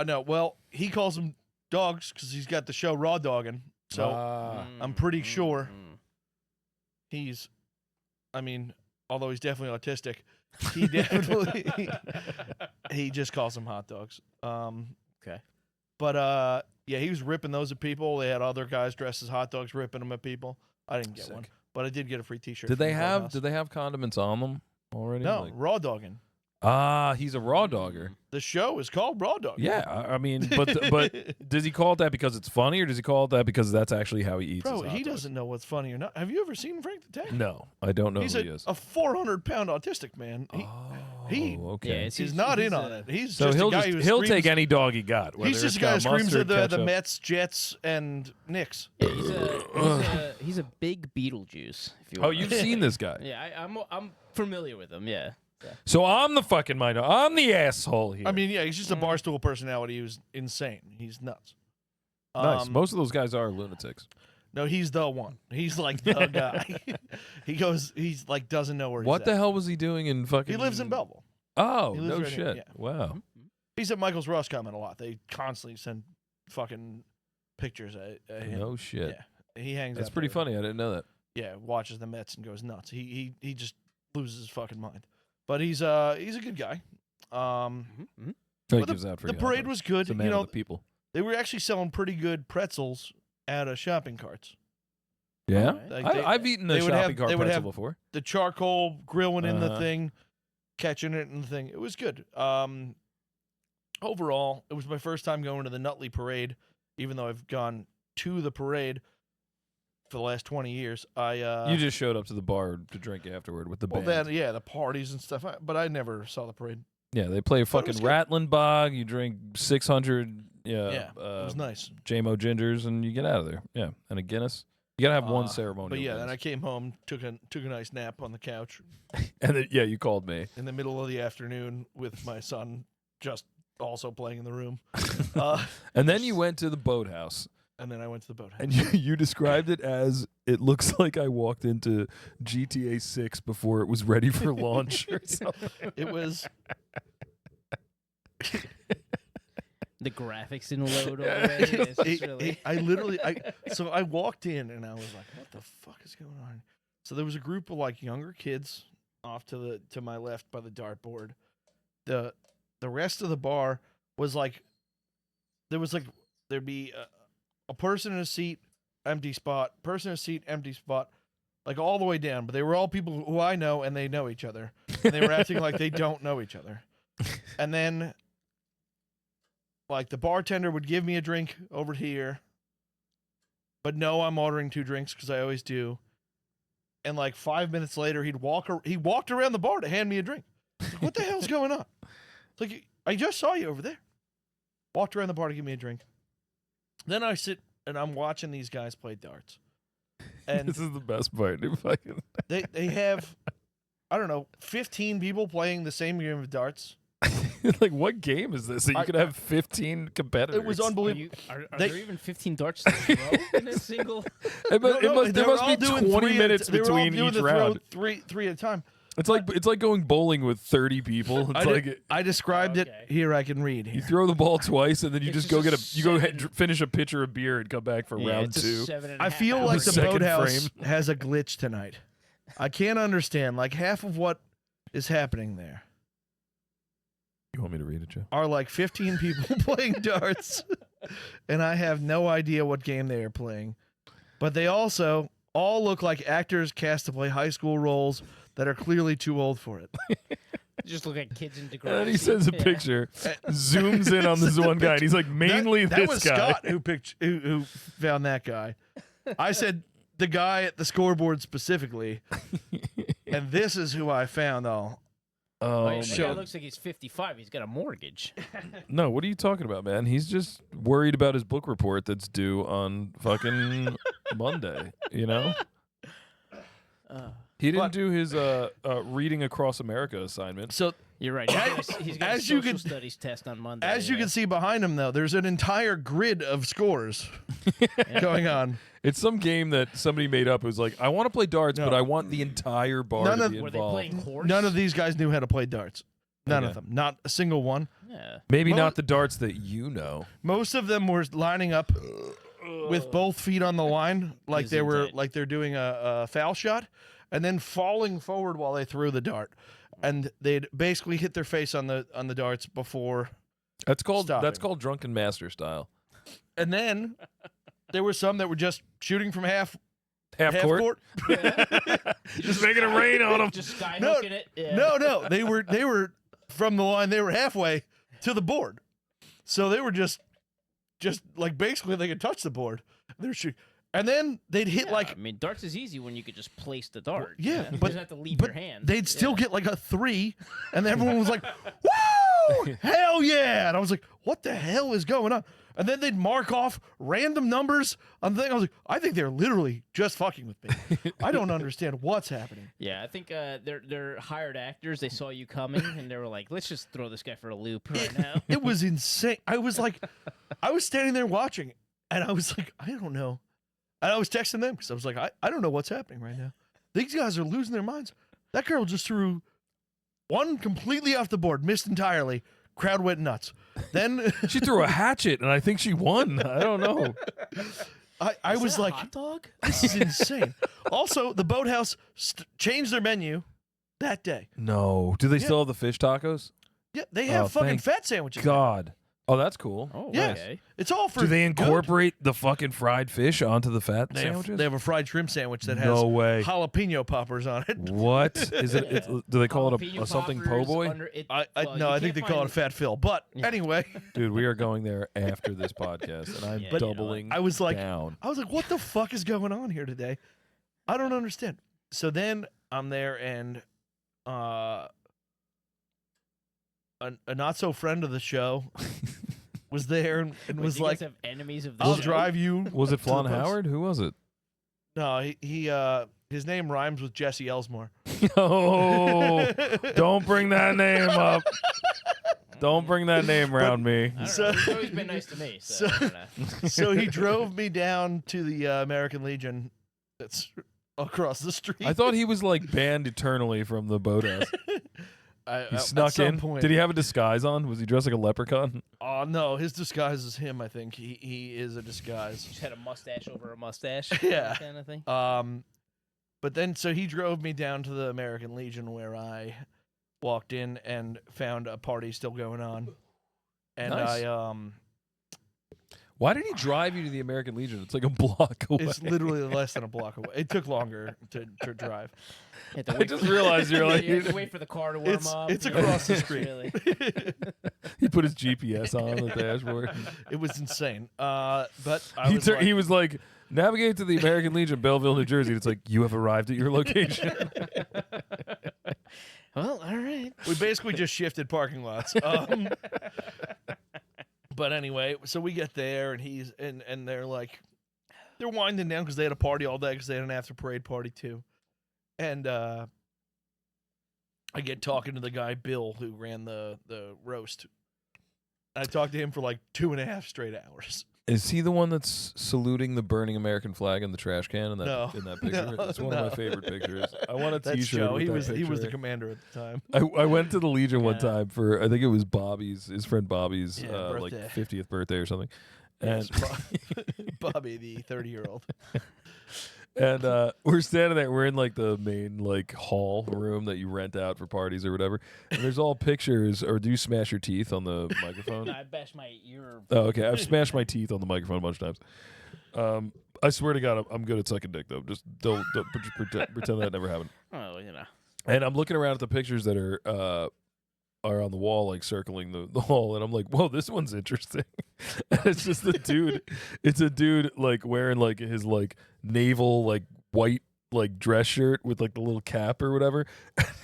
No, well, he calls them dogs because he's got the show Raw Dogging. So I'm pretty sure he's, I mean, although he's definitely autistic, he definitely he just calls them hot dogs. Okay. But yeah, he was ripping those at people. They had other guys dressed as hot dogs ripping them at people. I didn't get Sick. one, but I did get a free T-shirt. Did from they the have clubhouse. Did they have condiments on them already? No, Like- Raw Dogging. he's a raw dogger. The show is called Raw Dogging. Yeah, I mean, but does he call it that because it's funny, or does he call it that because that's actually how he eats? Bro, his hot he dogs? doesn't know what's funny or not. Have you ever seen Frank the Tank? No, I don't know He's who a, he is. a 400-pound autistic man. He okay. Yeah, it's- He's He's- not he's in on a- it. He's so just he'll a guy who he'll screams, take any dog he got. He's whether just it's a guy who got screams mustard, at the ketchup. Mets, Jets, and Knicks. Yeah, he's a big Beetlejuice. If you Oh, will. you've seen this guy. Yeah, I'm familiar with him. Yeah. So I'm the fucking minor. I'm the asshole here. I mean, yeah, he's just a barstool personality who's insane. He's nuts. Nice. Most of those guys are lunatics. No, he's the one. He's like the guy. He's like doesn't know where he's What the at. hell was he doing in fucking? He lives in Belleville. Oh, He lives no right here, shit. yeah. Wow. He's at Michael's Ross comment a lot. They constantly send fucking pictures at him. No shit. Yeah, he hangs. That's out pretty there. funny. I didn't know that. Yeah, watches the Mets and goes nuts. He just loses his fucking mind. But he's a good guy. Mm-hmm. He But gives out free the parade hot was dogs. good. He's a man You know, of the people. they were actually selling pretty good pretzels out of shopping carts. Yeah, Alright. Like I've eaten a they would shopping have- cart they would pretzel have- before. The charcoal grilling in the Uh-huh. thing, catching it in the thing. It was good. Overall, it was my first time going to the Nutley Parade, even though I've gone to the parade for the last 20 years. You just showed up to the bar to drink afterward with the well, band. then yeah, the parties and stuff. But I never saw the parade. Yeah, they play But it was fucking good. Rattling Bog. You drink 600. Yeah, it was nice. JMO gingers, and you get out of there. Yeah, and a Guinness. You gotta have one Uh, ceremonial. But yeah, then I Guinness. came home, took a nice nap on the couch and then you called me. in the middle of the afternoon with my son just also playing in the room. And then you went to the boathouse, And then I went to the boathouse. and you described it as it looks like I walked into GTA 6 before it was ready for launch or something. It was The graphics didn't load already. It's just really... so I walked in and I was like, what the fuck is going on? So there was a group of like younger kids off to my left by the dartboard. The rest of the bar was like there'd be a person in a seat, empty spot, person in a seat, empty spot, like all the way down, but they were all people who I know and they know each other. And they were acting like they don't know each other. And then like the bartender would give me a drink over here, but no, I'm ordering 2 drinks because I always do. And like 5 minutes later, he walked around the bar to hand me a drink. Like, what the hell's going on? It's like, I just saw you over there. Walked around the bar to give me a drink. Then I sit and I'm watching these guys play darts. And This is the best part. Dude. Fucking they have, I don't know, 15 people playing the same game of darts. like, what game is this? That you could have 15 competitors. It was unbelievable. Are They- there even 15 darts to throw in a single? There They were must all be doing 20 three minutes they were all between doing each the throw round. three at a time. It's like going bowling with 30 people. It's like I described it. Okay. Here I can read. you Here. throw the ball twice, and then you It's just go just get a seven- finish a pitcher of beer and come back for Yeah, round it's a 2. 7.5 I feel hour like the second boathouse frame. has a glitch tonight. I can't understand. Like half of what is happening there You want me to read it, Joe? are like 15 people playing darts, and I have no idea what game they are playing. But they also all look like actors cast to play high school roles that are clearly too old for it. Just look at kids in Degrassi. And then he sends a Yeah. picture, zooms in on this Sends a one guy, and he's like, mainly that this was guy. Scott who found that guy. I said the guy at the scoreboard specifically, and this is who I found. Oh, Oh, yeah, that So- guy looks like he's 55. He's got a mortgage. no, what are you talking about, man? He's just worried about his book report that's due on fucking Monday, you know? He didn't But- do his reading across America assignment. So You're right. He's got a as you social can- studies test on Monday. as you yeah. can see behind him, though, there's an entire grid of scores going on. It's some game that somebody made up. It was like, I want to play darts, No. but I want the entire bar None to of- be Were they involved. playing horse? None of these guys knew how to play darts. None of Okay. them. Not a single one. Yeah. Maybe Mo- not the darts that you know. Most of them were lining up with both feet on the line, like Is they were indeed. like they're doing a foul shot, and then falling forward while they threw the dart. And they'd basically hit their face on the darts before. That's called Stopping. drunken master style. And then there were some that were just shooting from half Half court. Just making it rain on them. Just sky No, hooking it. Yeah. No, they were from the line. They were halfway to the board, so they were just like basically they could touch the board. They're shooting, and then they'd hit Yeah, like I mean, darts is easy when you could just place the dart. yeah, you but just have to leave but your hand. they'd still Yeah. get like a 3, and everyone was like, "Woo, hell yeah!" And I was like, "What the hell is going on?" And then they'd mark off random numbers on the thing. I was like, "I think they're literally just fucking with me. I don't understand what's happening." Yeah, I think they're hired actors. They saw you coming, and they were like, "Let's just throw this guy for a loop right now." It was insane. I was standing there watching, And I was like, I don't know. And I was texting them because I was like, I don't know what's happening right now. These guys are losing their minds. That girl just threw one completely off the board, missed entirely. Crowd went nuts. Then She threw a hatchet, and I think she won. I don't know. I Is was that a like, hot dog? this is insane. Also, the Boathouse changed their menu that day. No. Do they still have the fish tacos? Yeah, they have Oh, fucking thank fat sandwiches. now. God. Oh, that's cool. Oh, Yeah. okay. It's all for Do they good. incorporate the fucking fried fish onto the fat They sandwiches? have a fried shrimp sandwich that has No way. jalapeno poppers on it. What is it? Do they call it Jalapeno a something po' poppers boy? under it- I well, no, you I think they can't call it a find fat fill. But anyway, Dude, we are going there after this podcast, and I'm Yeah, you know what? doubling I was like, down. what the fuck is going on here today? I don't understand. So then I'm there, and a not so friend of the show was there and Wait, was do you like, guys have enemies of the I'll show? drive you. Was it to the Flan post. Howard? Who was it? No, he his name rhymes with Jesse Elsmore. Oh, don't bring that name up. Don't bring that name around me. I don't So- know. He's always been nice to me. So, I don't know. So he drove me down to the American Legion that's across the street. I thought he was like banned eternally from the boathouse. He at snuck some in. point- Did he have a disguise on? Was he dressed like a leprechaun? Oh no, his disguise is him. I think he is a disguise. Just had a mustache over a mustache. Yeah. Kind of thing. But then so he drove me down to the American Legion where I walked in and found a party still going on, and Nice. I Why did he drive you to the American Legion? It's like a block away. it's literally less than a block away. It took longer to drive. You have to I wait just for- realized you're like you have to wait for the car to warm up. It's you know, across the it's street. really- He put his GPS on the dashboard. It was insane. But I He, was like, he was like, navigate to the American Legion, Belleville, New Jersey. It's like, you have arrived at your location. Well, all right. we basically just shifted parking lots. But anyway, so we get there and he's and they're like, they're winding down because they had a party all day because they had an after parade party too. And I get talking to the guy Bill who ran the roast. I talked to him for like 2.5 straight hours. Is he the one that's saluting the burning American flag in the trash can in that No. in that picture? No, That's one of no. my favorite pictures. I want a That's T-shirt. Joe. with He that was the picture. commander at the time. I went to the Legion one Yeah. time for I think it was his friend Bobby's Yeah, like birthday. 50th birthday or something. And Yes, Bobby, the 30-year-old. and we're standing there. We're in like the main like hall room that you rent out for parties or whatever. And there's all pictures. Or do you smash your teeth on the microphone? No, I bashed my ear. Oh, okay. I've smashed my teeth on the microphone a bunch of times. I swear to God, I'm good at sucking dick though. Just don't pretend that never happened. Oh, you know. And I'm looking around at the pictures that are on the wall, like circling the hall, and I'm like, whoa, this one's interesting. And it's just the dude. It's a dude like wearing like his like naval like white like dress shirt with like the little cap or whatever.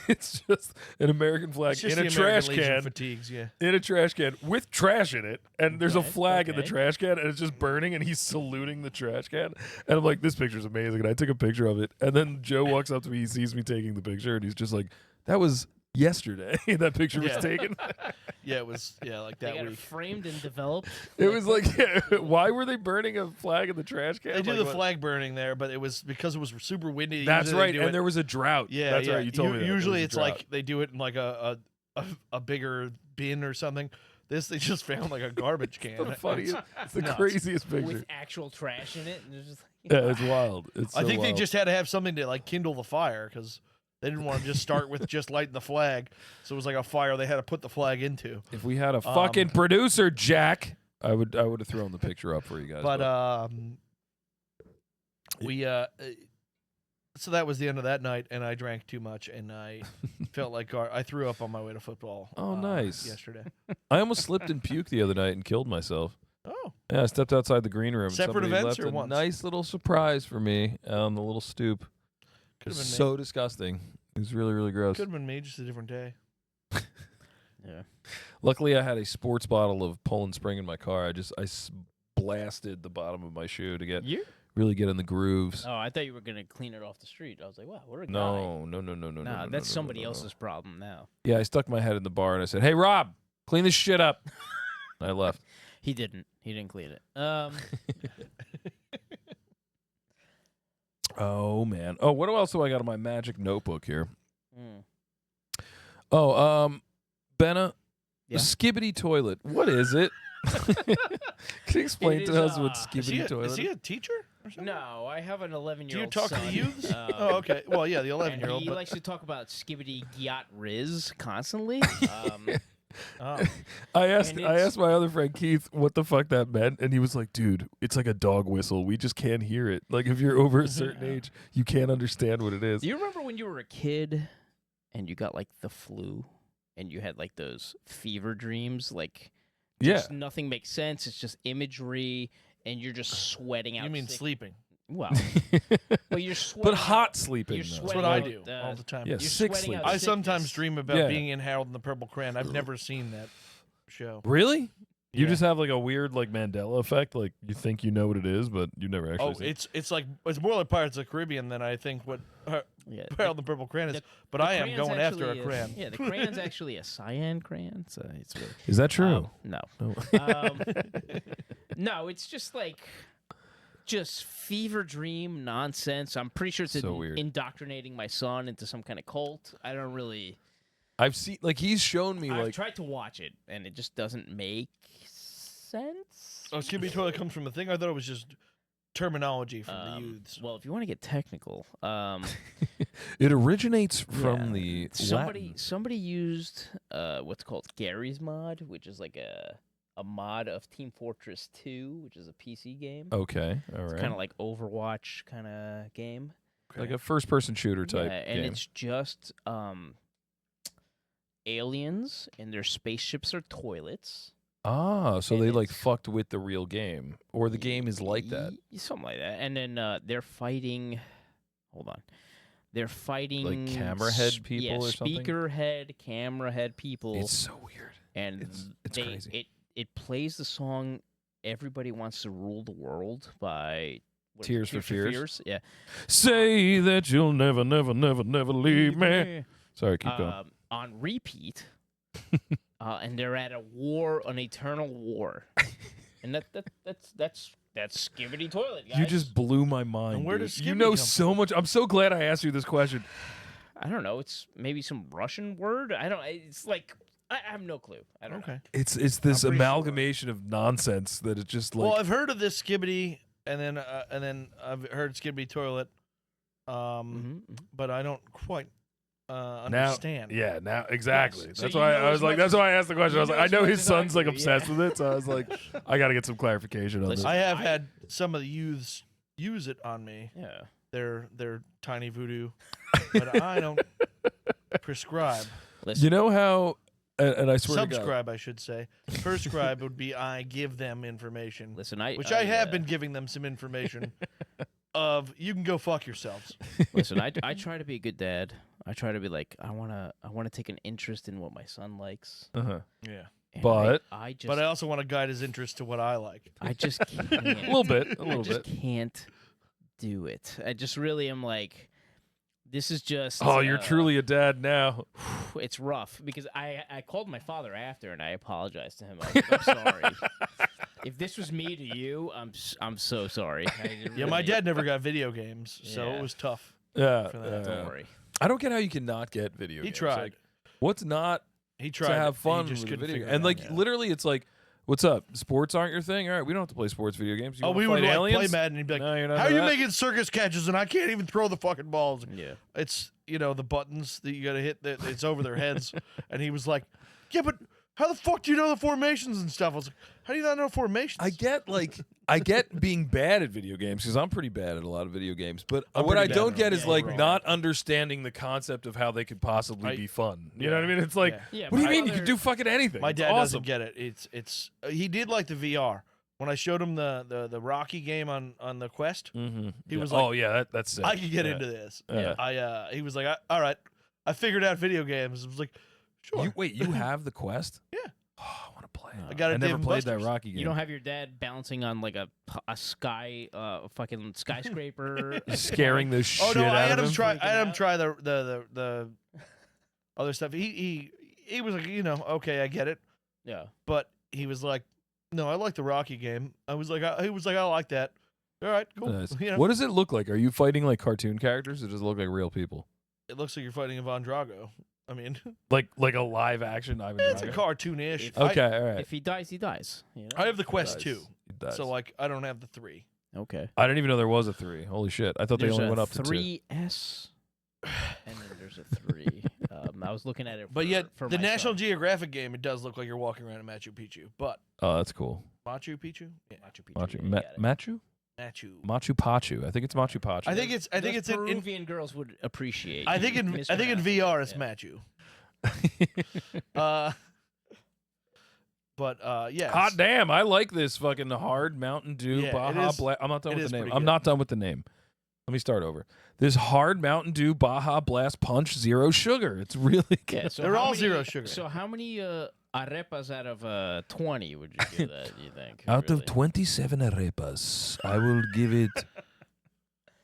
It's just an American flag It's just in a the trash American Legion can. fatigues, yeah. In a trash can with trash in it, and there's a Okay, flag in the okay. trash can, and it's just burning, and he's saluting the trash can. And I'm like, this picture's amazing. And I took a picture of it, and then Joe walks up to me, he sees me taking the picture, and he's just like, that was yesterday. That picture was Yeah. taken. Yeah, it was like They that got it week. framed and developed. It was like, why were they burning a flag in the trash can? They do Like, the what- flag burning there, but it was because it was super windy. That's usually they right, do and it- there was a drought. yeah, That's yeah. right. You told me that. There Usually was a it's drought. like they do it in like a bigger bin or something. This they just found like a garbage can. the funniest, it's the nuts. craziest picture. with actual trash in it. And it's just like, Yeah, it's wild. It's I so think they wild. just had to have something to like kindle the fire because they didn't want to just start with just lighting the flag. So it was like a fire they had to put the flag into. If we had a fucking producer, Jack, I would have thrown the picture up for you guys. But we so that was the end of that night, and I drank too much, and I felt like I threw up on my way to football. Oh, nice. Yesterday. I almost slipped and puked the other night and killed myself. Oh, Yeah, I stepped outside the green room. and Separate somebody events left or a once? nice little surprise for me on the little stoop. It could have was been me. so disgusting. It was really, really gross. Could have been me, just a different day. yeah. Luckily, I had a sports bottle of Poland Spring in my car. I blasted the bottom of my shoe to really get in the grooves. Oh, I thought you were gonna clean it off the street. I was like, wow, what a guy. No. Nah, that's somebody else's problem now. Yeah, I stuck my head in the bar and I said, "Hey, Rob, clean this shit up." I left. He didn't clean it. Oh man. Oh, what else do I got on my magic notebook here? Mm. Oh, Benna, Yeah? Skibbity toilet. What is it? Can you explain It to is, us what Is he Skibbity toilet is he a teacher or something? No, I have an 11-year-old Do you talk son. to the youths? Oh, Okay. Well, yeah, the And 11-year-old. he But likes to talk about Skibbity Gyat Riz constantly. oh. I asked And I it's- asked my other friend Keith what the fuck that meant, and he was like, "Dude, it's like a dog whistle. We just can't hear it. Like if you're over a certain age, you can't understand what it is." Do you remember when you were a kid and you got like the flu and you had like those fever dreams? Like, Yeah. just nothing makes sense. It's just imagery, and you're just sweating out. You mean sick- sleeping? Well, but you're sweating. But hot out- sleeping. you're though. That's sweating what I out, do all the time. Yeah, You're sick sweating sleep. out I sometimes sickness. dream about Yeah. being in Harold and the Purple Crayon. I've never seen that show. Really? You Yeah. just have like a weird like Mandela effect. Like you think you know what it is, but you never actually. Oh, seen it. it's like it's more like Pirates of the Caribbean than I think what Yeah, Harold and the Purple Crayon is. the- But the I am crayon's going after a actually crayon. Yeah, the crayon's actually a cyan crayon, so it's really. Is that true? No. No. No, it's just like just fever dream nonsense. I'm pretty sure it's So weird. indoctrinating my son into some kind of cult. I don't really. I've seen like he's shown me I've like tried to watch it, and it just doesn't make sense. Oh, Skippy Toilet comes from a thing. I thought it was just terminology from the youths. Well, if you want to get technical, it originates from yeah, the Latin. somebody used what's called Gary's mod, which is like a mod of Team Fortress 2, which is a PC game. Okay, all It's right. kind of like Overwatch kind of game. like a first-person shooter type Yeah, and game. it's just aliens, and their spaceships are toilets. Ah, so and they like it's- fucked with the real game, or the game is like that. Something like that. And then they're fighting. Hold on. They're fighting camera head people yeah, or something? speaker head, camera head people, It's so weird. and it's crazy. It plays the song "Everybody Wants to Rule the World" by what is it, Tears for Fears? Yeah, Say that you'll never, never, never, never leave me. Sorry, keep going. on repeat, and they're at a war, an eternal war, and that's Skibbity Toilet, guys. You just blew my mind. And where dude. does you Skibbity know come so much? I'm so glad I asked you this question. I don't know. It's maybe some Russian word. I don't. It's like I have no clue. I don't know. Okay. It's this pretty sure. amalgamation of nonsense that it's just like Well, I've heard of this Skibbity, and then I've heard Skibbity Toilet, Mhm. but I don't quite now. understand. Yeah, now exactly. Yes. So That's you why know I was as like, much that's as- why I asked the question. I was you like, I know know as his much as I son's like do, obsessed yeah. with it, so I was like, I got to get some clarification on Listen, this. I have I- had some of the youths use it on me. Yeah. Their tiny voodoo, but I don't prescribe. Listen. You know how, and I swear to God, Subscribe, I should say. Prescribe would be I give them information, Listen. I which I have been giving them some information of you can go fuck yourselves. Listen. I try to be a good dad. I try to be like I wanna take an interest in what my son likes. uh-huh. Yeah. And But- I just But I also want to guide his interest to what I like. I just can't. a little bit, a I little just bit. can't do it. I just really am like, this is just. Oh, you're truly a dad now. It's rough because I called my father after and I apologized to him. I was like, I'm sorry. If this was me to you, I'm so sorry. Yeah, my dad never got video games, so Yeah. it was tough. Yeah, For that, Don't worry. I don't get how you can not get video He games. tried. Like, what's not He to tried have it, fun he just with a couldn't video figure game? it And out. like Yeah. literally, it's like, what's up? Sports aren't your thing. All right, we don't have to play sports video games. You Oh, wanna we would fight like aliens? play Madden and he'd be like, No, you're not "How are into you that. making circus catches and I can't even throw the fucking balls?" Yeah. It's the buttons that you gotta hit. That it's over their heads. And he was like, "Yeah, but how the fuck do you know the formations and stuff?" I was like, "How do you not know formations?" I get being bad at video games because I'm pretty bad at a lot of video games. But I'm what I pretty bad don't at get them. is Yeah, like you're not understanding the concept of how they could possibly I- be fun. You know what I mean? It's like, Yeah. Yeah. what do you my mean? You father- can do fucking anything. My It's dad awesome. doesn't get it. It's he did like the VR. When I showed him the Rocky game on the Quest, Mm-hmm. He was oh like, yeah, that's sick. I could get Yeah. into this. Yeah. He was like, all right, I figured out video games. I was like, sure. You have the Quest? Yeah. Oh, I want to play it. I got it I at never Dave & played that Buster's. Rocky game. You don't have your dad bouncing on like a sky, fucking skyscraper, scaring the shit Oh no, I out had of him him. try. I had him out. try the other stuff. He was like, okay, I get it, Yeah. but he was like, No, I like the Rocky game. He was like, I like that. All right, cool. Nice. You know, What does it look like? Are you fighting like cartoon characters, or does it look like real people? it looks like you're fighting Ivan Drago. I mean, Like a live action Ivan it's a Drago? cartoonish. Okay, all right. If he dies, he dies. You know? I have the Quest Dies. 2, He dies. so like I don't have the 3. Okay. I didn't even know there was a 3. Holy shit! I thought they There's only a went up to 2. 3S, and then there's a 3. I was looking at it. But yet, for the my National son. Geographic game, it does look like you're walking around in Machu Picchu. But Oh, that's cool. Machu Picchu, yeah, Machu Picchu. Machu, yeah, you got it. Machu, Machu. Picchu. I think it's Machu Picchu. I think it's Those in. Peruvian girls would appreciate. I think you in mispronouncing VR it, it's yeah. Machu. But yeah. Hot damn! I like this fucking hard Mountain Dew Yeah, it Baja is- Blast. I'm not done it with is the name. pretty I'm good. not done with the name. Let me start over. This hard Mountain Dew Baja Blast Punch, 0 sugar. It's really good. Yeah, so They're how all many- 0 sugar. So how many arepas out of 20 would you give that? You think? Out of really? 27 arepas, I will give it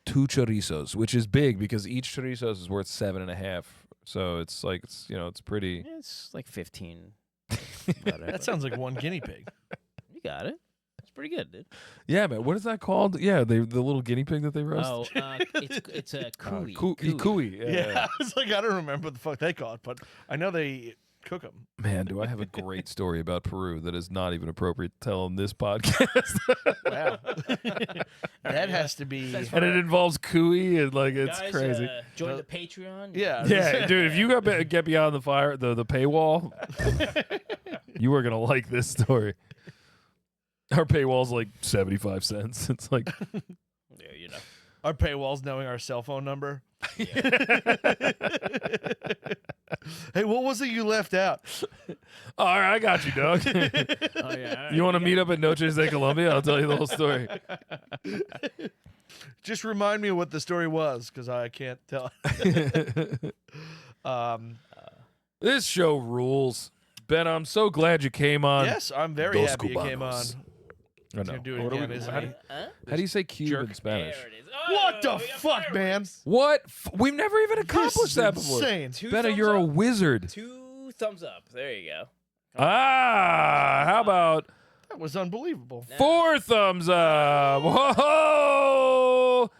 2 chorizos, which is big because each chorizo is worth 7.5. So it's like it's pretty. Yeah, it's like 15. That sounds like one guinea pig. You got it. It's pretty good, dude. Yeah, man. What is that called? Yeah, the little guinea pig that they roast. Oh, it's a cooey. Cooey. Yeah, I was like, I don't remember what the fuck they call it, but I know they cook them. Man, do I have a great story about Peru that is not even appropriate to tell on this podcast. Wow, that has to be. That's And it involves cooey and like it's Guys, crazy. join the Patreon. Yeah, Yeah, dude, if you get beyond the fire, the paywall, you are gonna like this story. Our paywall's like 75 cents. It's like, Yeah, you know. Our paywall's knowing our cell phone number. Hey, what was it you left out? all right, I got you, dog. Oh yeah. You want to meet up at Noches de Colombia? I'll tell you the whole story. Just remind me of what the story was, because I can't tell. This show rules. Ben, I'm so glad you came on. Yes, I'm very Dos happy you came on. Cubanos. I know. Gonna do it What do again, we- isn't how, he? do, how do you say cube jerk. in Spanish? There it is. What Oh, the we got fuck, man? fireworks. What? We've never even This accomplished is that before. insane. Two Benna, thumbs you're a up. wizard. 2 thumbs up. There you go. Ah, how about That was unbelievable. 4 thumbs up? Whoa!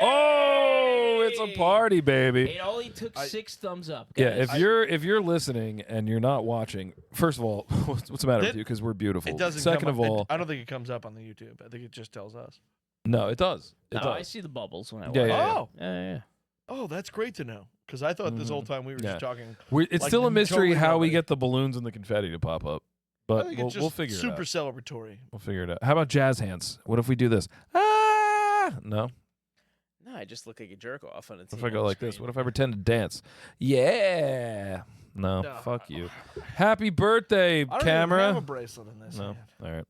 Oh, it's a Hey! party, baby. It only took 6 thumbs up. Yeah, guys. if you're listening and you're not watching, first of all, what's the matter with you? Because we're beautiful. It doesn't. Second come of up, all, I don't think it comes up on the YouTube. I think it just tells us. no, it does. It No, does. I see the bubbles when I Yeah, watch. yeah, Oh, Yeah. oh, that's great to know. Because I thought this whole time we were Yeah. just talking. It's like still a mystery totally how we nobody. get the balloons and the confetti to pop up, I but think we'll, it's just we'll figure super it out. celebratory. We'll figure it out. How about jazz hands? What if we do this? Ah, no. No, I just look like a jerk off on it. What if I go like this? What if I pretend to dance? Yeah. No, No. fuck you. Happy birthday, I don't camera. even have a bracelet in this. No. hand. All right.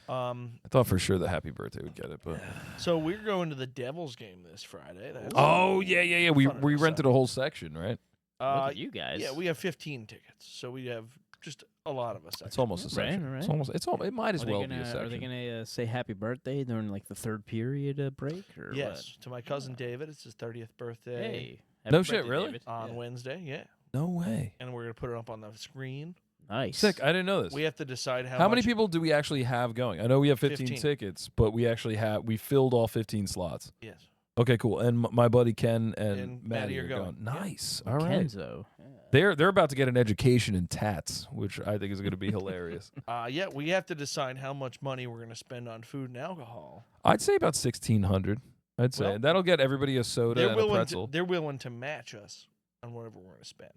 Um. I thought for sure the happy birthday would get it, but So we're going to the Devils game this Friday. That's oh yeah. We Fun enough, rented a whole section, right? Look at you guys. Yeah, we have 15 tickets, so we have just a lot of us. It's almost a Right, section. right. It's almost. It might as Are they well gonna, be a section. Are they gonna say happy birthday during like the third period break or Yes, to my cousin David. It's his 30th what? birthday Hey. No happy shit, birthday, really? David. on Yeah. Wednesday. Yeah, No way. and we're gonna put it up on the screen. Nice. Sick. I didn't know this. We have to decide How many much- people do we actually have going? I know we have 15 15. tickets, but we actually we filled all 15 slots. Yes. Okay, cool. And my buddy Ken and, And Maddie Maddie are are going. going. Yeah. Nice. All right. Kenzo. Yeah. They're about to get an education in tats, which I think is going to be hilarious. Yeah, we have to decide how much money we're gonna spend on food and alcohol. I'd say about 1,600. I'd say Well, that'll get everybody a soda They're and a willing. pretzel. They're willing to match us on whatever we're gonna spend.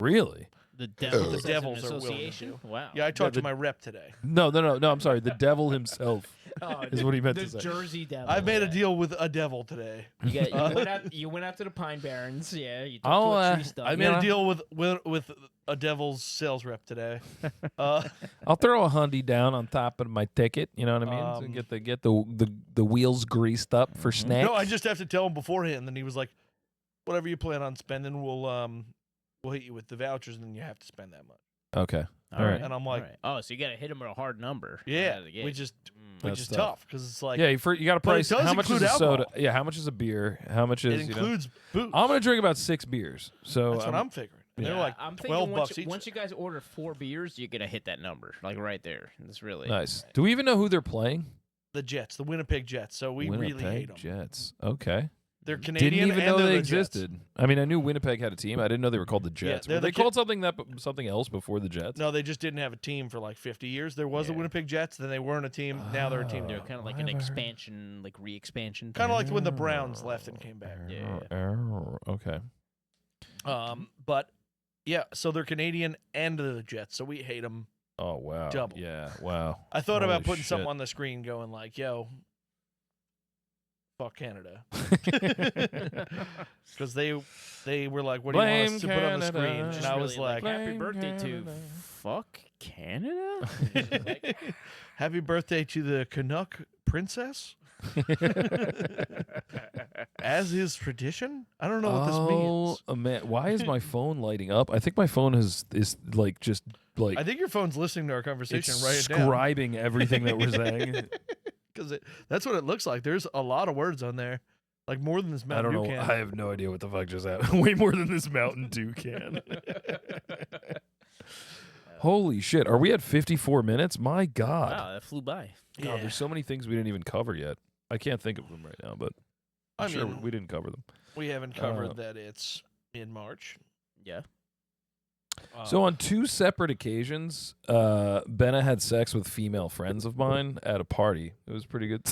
Really? The Devils, The Devils are willing Association. to. Wow. Yeah, I talked the- to my rep today. No. I'm sorry. The devil himself Oh, is what he meant the to say. Jersey Devils. I made a yeah. deal with a devil today. You went out to the Pine Barrens. Yeah. You I'll, talked to a tree I stump. I mean, made Yeah. a deal with a devil's sales rep today. I'll throw a hundy down on top of my ticket. You know what I mean? To get the wheels greased up for snacks. No, I just have to tell him beforehand. Then he was like, "Whatever you plan on spending, we'll hit you with the vouchers, and then you have to spend that much." Okay. All right. And I'm All like, right. Oh, so you got to hit him with a hard number. "Yeah," out of the gate. which is That's tough tough. because it's like Yeah, you got to But it price. does How much is a include soda? alcohol. Yeah, how much is a beer? How much it is includes booze. I'm gonna drink about 6 beers. So That's what I'm figuring. They're like I'm thinking $12 once, each. once you guys order 4 beers, you're gonna hit that number, like right there. It's really Nice. Do we even know who they're playing? The Jets, the Winnipeg Jets. So we really Winnipeg hate them. Jets. Okay. They're Canadian. Didn't even and know they're they the Jets. existed. I mean, I knew Winnipeg had a team. I didn't know they were called the Jets. they're Were the they called something else before the Jets? No, they just didn't have a team for like 50 years. There was the Yeah. Winnipeg Jets, then they weren't a team. Now they're a team. They're kind of like an expansion, like re-expansion. Kind of like when the Browns left and came back. Okay. But yeah, so they're Canadian and they're the Jets, so we hate them. Oh wow. Double. Yeah. Wow. I thought about Holy putting something shit. on the screen, going like, "Yo, fuck Canada," because they were like, "What do you want us to put on the screen?" Canada. And I was Really, like, happy Blame birthday to Canada. fuck Canada. "Happy birthday to the Canuck princess." As is tradition. I don't know what this means. Man, why is my phone lighting up? I think my phone is like just like I think your phone's listening to our conversation. it's Write it down. scribing everything that we're saying. Because that's what it looks like. There's a lot of words on there, like more than this I Mountain don't Dew know. can. I have no idea what the fuck just happened. Way more than this Mountain Dew can. Holy shit! Are we at 54 minutes? My God. Wow, that flew by. God, there's so many things we didn't even cover yet. I can't think of them right now, but I I'm sure mean, we didn't cover them. we haven't covered that it's in March. Yeah. So on 2 separate occasions, Benna had sex with female friends of mine at a party. It was pretty good.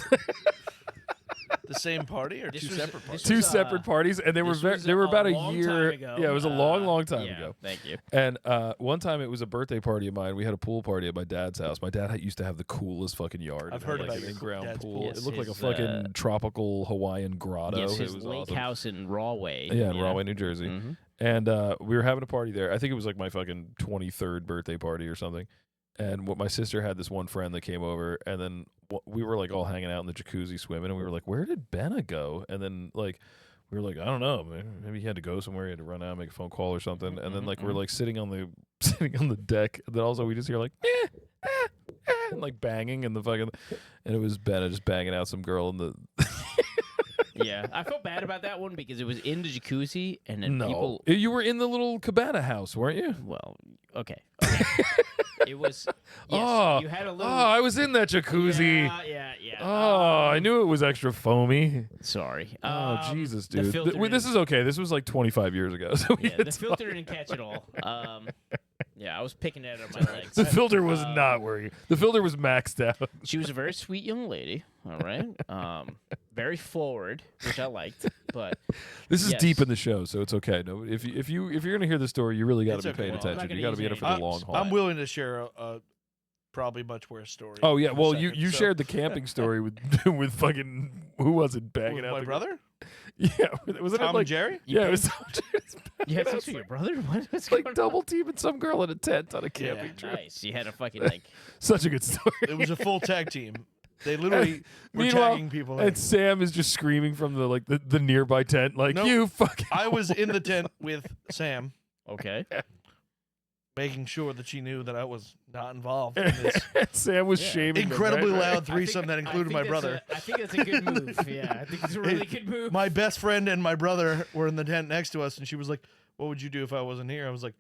The same party or This two was- separate this parties? Two was, separate parties, and they were this was they were a about a long year. time ago. Yeah, it was a long time yeah, ago. Thank you. And one time it was a birthday party of mine. We had a pool party at my dad's house. My dad used to have the coolest fucking yard. I've It heard had, like about an your in-ground dad's pool. pool. It Yes, looked like a his, fucking tropical Hawaiian grotto. Yes, his it was lake awesome. house in Rahway. Yeah, in Rahway, New Jersey. Mhm. And we were having a party there. I think it was like my fucking 23rd birthday party or something. And what my sister had this one friend that came over, and then we were like all hanging out in the jacuzzi swimming, and we were like, "Where did Benna go?" And then like we were like, "I don't know, man. Maybe he had to go somewhere. He had to run out, make a phone call or something." And then like we're like sitting on the deck. And then also we just hear like and like banging and the fucking, and it was Benna just banging out some girl in the. Yeah, I felt bad about that one because it was in the jacuzzi, and then No, people. you were in the little cabana house, weren't you? Well, okay. It was. Yes, Oh, you had a little. Oh, I was in that jacuzzi. Yeah. Oh, I knew it was extra foamy. Sorry. Oh, Jesus, the dude. filter This didn't- is okay. This was like 25 years ago. So we Yeah, can the talk. filter didn't catch it all. Yeah, I was picking at it on my legs. The filter was not working. The filter was maxed out. She was a very sweet young lady. All right. Very forward, which I liked. But This is Yes. deep in the show, so it's okay. No, if you're gonna hear the story, you really got It's to be okay. paying Well, I'm not attention. gonna You got to be in use it for any the long haul. I'm willing to share a probably much worse story. Oh yeah, in a well second, you so- shared the camping story with with fucking who was it banging with out my the brother, Yeah, wasn't Tom it like and Jerry. yeah, it was Tom and Jerry's you had banging sex out with your brother? What's like going double teaming some girl in a tent on a Yeah. camping on? trip. Nice. You had a fucking like. Such a good story. It was a full tag team. They literally were Meanwhile, tagging people. In. And Sam is just screaming from the nearby tent, like, Nope. you fucking. I was in the tent with Sam, Okay. making sure that she knew that I was not involved in this Sam was Yeah. shaming them, incredibly right? loud threesome that included my brother. I think that's a good move. Yeah, I think it's a really good move. My best friend and my brother were in the tent next to us, and she was like, "What would you do if I wasn't here?" I was like,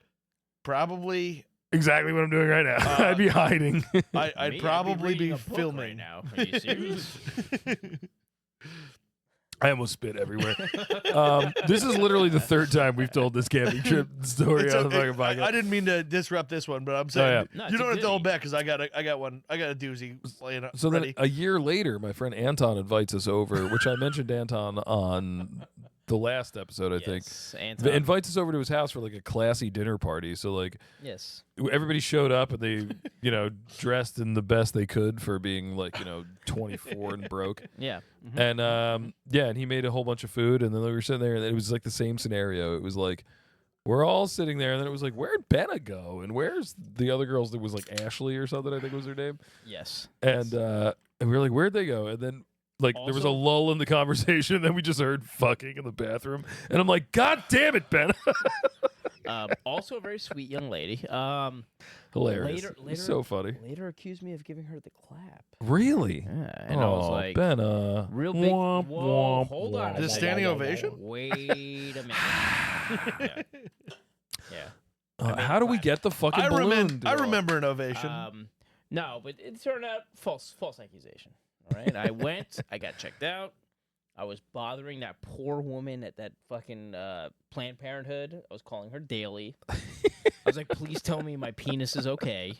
"Probably, Exactly what I'm doing right now. I'd be hiding. I'd Me, probably reading be a book filming right now. Are you serious? I almost spit everywhere. This is literally the third time we've told this camping trip story It's on the a- fucking podcast. I didn't mean to disrupt this one, but I'm saying No, you it's a don't have to hold goodie. back because I got a doozy laying up So ready. then a year later, my friend Anton invites us over, which I mentioned Anton on the last episode, I think. Yes, Anton. Invites us over to his house for like a classy dinner party. So like Yes. everybody showed up and they, dressed in the best they could for being like, 24 and broke. Yeah. Mhm. And and he made a whole bunch of food, and then we were sitting there, and it was like the same scenario. It was like we're all sitting there, and then it was like, where'd Benna go? And where's the other girls? That was like Ashley or something, I think was her name. Yes. And we were like, where'd they go? And then like there was a Also- lull in the conversation, and then we just heard fucking in the bathroom, and I'm like, God damn it, Benna! Also a very sweet young lady. Hilarious. Later- It was so funny. Later accused me of giving her the clap. Really? Yeah, and I was like, Benna. real big. Womp, Whoa, womp, hold on. womp. The standing ovation? Wait a minute. Yeah. made How it do we clap. get the fucking I balloon? remember an ovation. No, but it turned out false accusation. All right, I went, I got checked out. I was bothering that poor woman at that fucking Planned Parenthood. I was calling her daily. I was like, please tell me my penis is okay.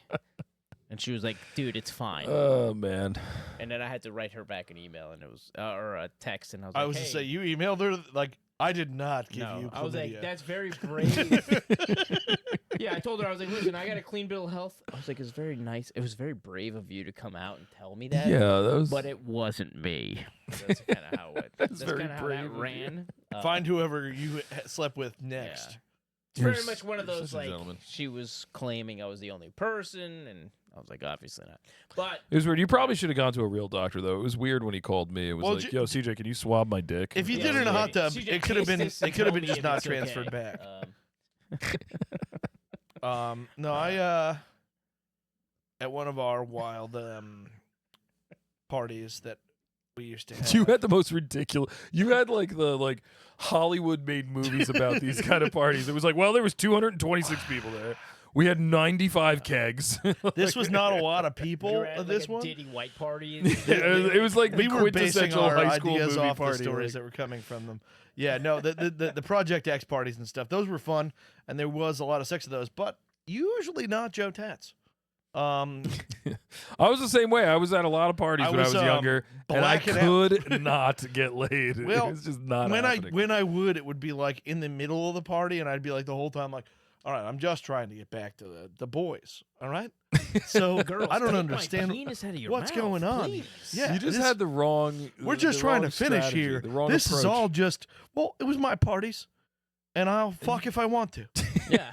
And she was like, dude, it's fine. Oh, man. And then I had to write her back an email, and it was or a text, and I was I like, was hey. to say, you emailed her, like, I did not give No, you chlamydia. I was like, that's very brave. Yeah, I told her, I was like, listen, I got a clean bill of health. I was like, it's very nice. It was very brave of you to come out and tell me that. Yeah, that was. But it wasn't me. That's kind of how it. That's very kind of how brave that of you. ran. Find whoever you slept with next. Yeah. It's You're very much one of you're those, such a like, gentleman. she was claiming I was the only person, and I was like, obviously not. But It was weird. You probably should have gone to a real doctor, though. It was weird when he called me. It was Well, like, yo, CJ, can you swab my dick? If you Yeah, did it in a CJ hot tub, CJ it could have been taste this and it could have tell been me just if not it's transferred okay. back. No, I at one of our wild parties that we used to have. You had the most ridiculous. You had like the Hollywood made movies about these kind of parties. It was like, well, there was 226 people there. We had 95 kegs. This was not a lot of You people. were at, This like, a one. Diddy white party. It was like We the were basing quintessential our high school ideas movie off party. the stories like- that were coming from them. Yeah, no, the Project X parties and stuff. Those were fun, and there was a lot of sex of those, but usually not Joe Tats. I was the same way. I was at a lot of parties I when I was, was younger, and I blacking out. could not get laid. Well, it was just not when happening. I would, it would be like in the middle of the party, and I'd be like the whole time like, all right, I'm just trying to get back to the boys. All right, so Girls, I don't take understand my penis out of your what's mouth, going on. please. Yeah, you just this- had the wrong. We're just the trying wrong to finish strategy, here. The wrong This approach. is all just it was my parties, and I'll fuck if I want to. Yeah.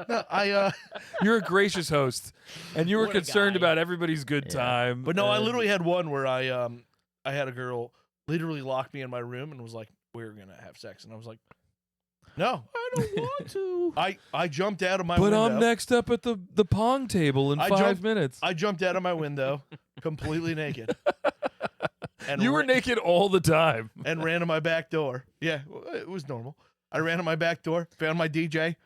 No, You're a gracious host, and you were What a concerned guy. about everybody's good Yeah. time. but no, I and- literally had one where I had a girl literally lock me in my room and was like, "We're gonna have sex," and I was like, "No, I don't want to." I jumped out of my But window. I'm next up at the pong table in I 5 minutes. I jumped out of my window completely naked. And You were ra- naked all the time. and ran to my back door. Yeah, it was normal. I ran to my back door, found my DJ,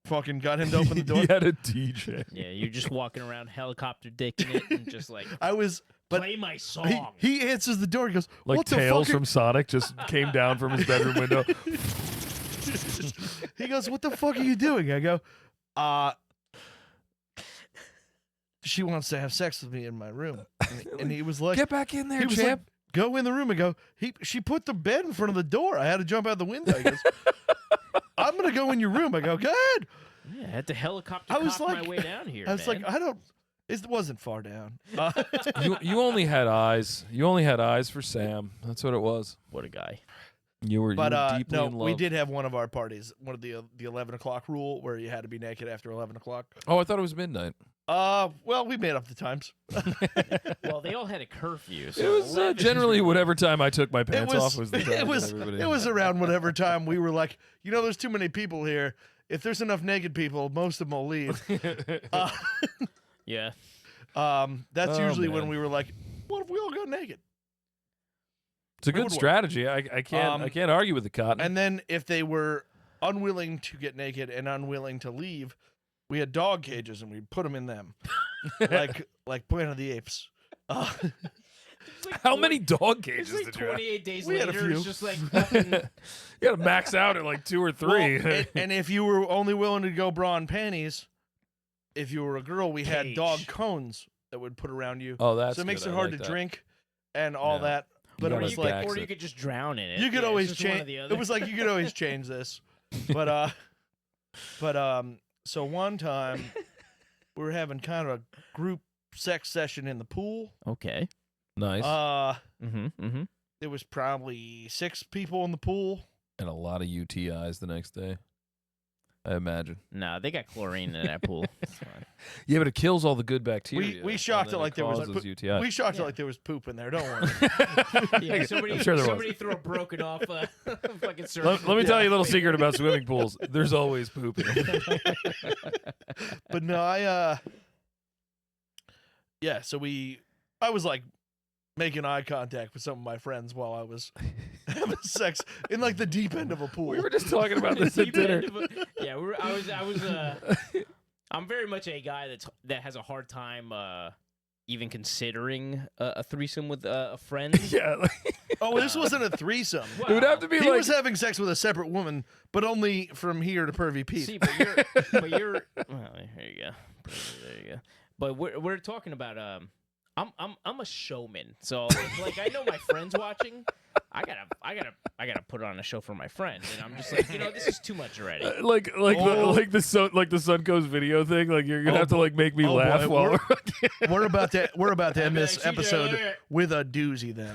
fucking got him to open the door. You had a DJ. Yeah, you're just walking around helicopter dicking it and just like, I was, but play my song. he answers the door. He goes, Like "What the Tails fuck?" from Sonic just came down from his bedroom window. He goes, "What the fuck are you doing?" I go, she wants to have sex with me in my room." And he was like, Get back in there, he was champ. like, "Go in the room." and go. She put the bed in front of the door. I had to jump out the window. He goes, "I'm gonna go in your room." I go, "Go ahead." Yeah, I had to helicopter I was cop like- my way down here. I was man. like, I don't. It wasn't far down. You only had eyes. You only had eyes for Sam. That's what it was. what a guy. You were But deeply no, in love. we did have one of our parties, one of the 11 o'clock rule, where you had to be naked after 11 o'clock. Oh, I thought it was midnight. Well, we made up the times. Well, they all had a curfew. So It was 11 is generally really- whatever time I took my pants off was the time. it was that everybody it was around whatever time we were like, there's too many people here. If there's enough naked people, most of them will leave. Yeah. That's Oh, usually when man. we were like, what if we all go naked? It's a It good would work. strategy. I can't argue with the cotton. And then if they were unwilling to get naked and unwilling to leave, we had dog cages and we'd put them in them, like Planet of the Apes. How many dog cages It's like did you have? 28 days We had a later. It's few. just like fucking. You got to max out at like 2 or 3. Well, and if you were only willing to go bra and panties, if you were a girl, we had Cage. dog cones that would put around you. oh, that's So it makes good. it I hard like to that. drink and all Yeah. that. But You it gotta was stack like it. or you could just drown in it. you could Yeah, always it's just one or change. the other. It was like you could always change this. But so one time we were having kind of a group sex session in the pool. Okay. Nice. Mm-hmm. There was probably 6 people in the pool. And a lot of UTIs the next day, I imagine. No, they got chlorine in that pool. It's fine. Yeah, but it kills all the good bacteria. We and shocked then it like there was causes a UTI. We shocked Yeah. it like there was poop in there. Don't worry. Yeah, somebody, I'm sure there was. somebody threw a broken off fucking surface. Let me tell you a little secret about swimming pools. There's always poop in them. But no, yeah. So I was like making eye contact with some of my friends while I was having sex in like the deep end of a pool. We were just talking about this at Deep dinner. end of yeah, I was. I'm very much a guy that has a hard time even considering a threesome with a friend. Yeah, like, Oh, this wasn't a threesome. it would have to be He like was having sex with a separate woman, but only from here to Pervy Pete. See, but you're. Well, here you go. There you go. But we're talking about I'm a showman, so like I know my friends watching. I gotta put on a show for my friend, and I'm just like, this is too much already. like the Suncoast video thing. Like you're gonna have to like make me laugh boy, while we're about to end this like, CJ, episode look at- with a doozy then,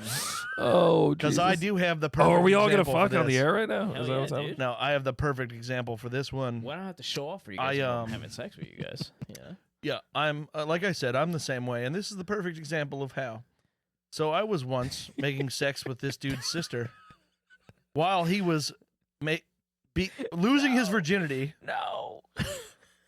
oh, because I do have the perfect. Oh, are we all gonna example for fuck on the this. air right now? Hell Is that yeah, what's happening? dude. No, I have the perfect example for this one. Well, I don't have to show off for you guys. If I'm having sex with you guys. Yeah. Yeah, I'm like I said, I'm the same way, and this is the perfect example of how. So I was once making sex with this dude's sister while he was losing his virginity No.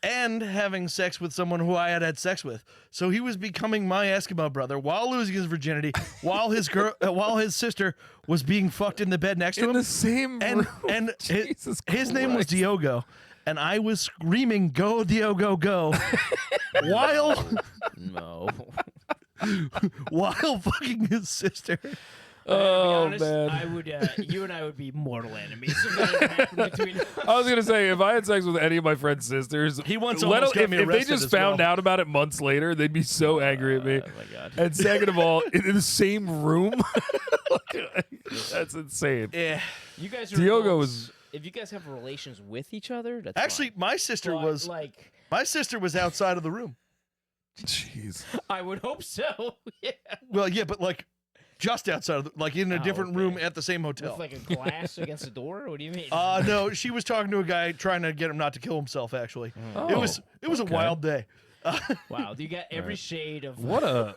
and having sex with someone who I had sex with. So he was becoming my Eskimo brother while losing his virginity, while his sister was being fucked in the bed next to In him. the same and room. and Jesus his name was Christ. Diogo, and I was screaming, "Go Diogo, go!" while No. while fucking his sister. Oh honest, man. I would. You and I would be mortal enemies. If that ever happened between us. I was gonna say, if I had sex with any of my friend's sisters, He once let almost got if me they arrested just as found well. out about it months later, they'd be so angry at me. Oh my god. And second of all, in the same room, that's insane. Yeah. You guys are Diogo adults. was If you guys have relations with each other, that's Actually, fine. my sister But, was outside of the room. jeez. I would hope so. Yeah. Well, yeah, but like just outside of like in a Oh, different okay. room at the same hotel. With like a glass against the door. What do you mean? No, she was talking to a guy trying to get him not to kill himself. Actually, Oh, it was a okay. wild day. Wow, you got every shade of What a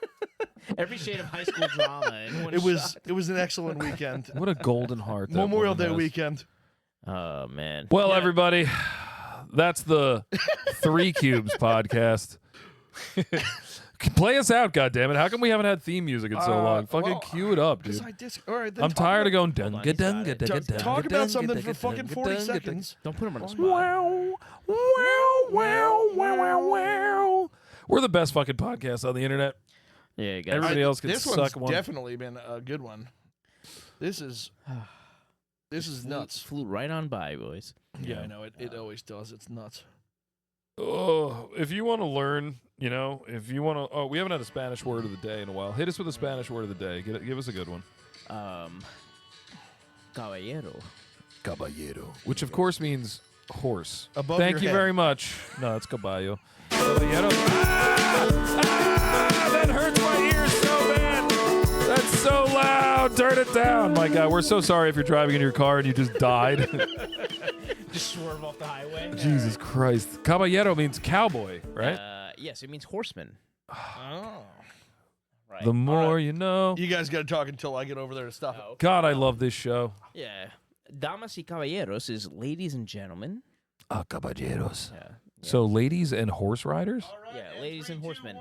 every shade of high school drama in one It was shot. an excellent weekend. what a golden heart. That Memorial woman Day has. weekend. Oh man. Well, Yeah. everybody, that's the Three Cubes podcast. Play us out, goddammit. How come we haven't had theme music in so long? Fucking well, cue it up, dude. All right, then I'm tired of going dunga he's got dunga it. dunga dunga. Talk about dunga, something dunga, for fucking dunga, 40 dunga, seconds. Don't put him on the dunga. spot. Wow, wow, wow, wow, wow, wow. We're the best fucking podcast on the internet. Yeah, you guys. Everybody else can This suck one's one. definitely been a good one. This is nuts. Flew right on by, boys. Yeah, I know it always does. It's nuts. Oh, if you want to learn, if you want to, we haven't had a Spanish word of the day in a while. Hit us with a Spanish word of the day. Give us a good one. Caballero. Caballero, which of course means horse. Above Thank your you head. very much. No, it's caballo. Caballero. That hurts my ears so bad. That's so loud. Turn it down. My God, we're so sorry if you're driving in your car and you just died. Just swerve off the highway. Jesus Christ. Caballero means cowboy, right? Yes, it means horseman. Oh. Right. The more All right. you know. You guys got to talk until I get over there to stop it. Oh, okay. God, I love this show. Yeah. Damas y caballeros is ladies and gentlemen. Caballeros. Yeah. So ladies and horse riders? Yeah, ladies and horsemen.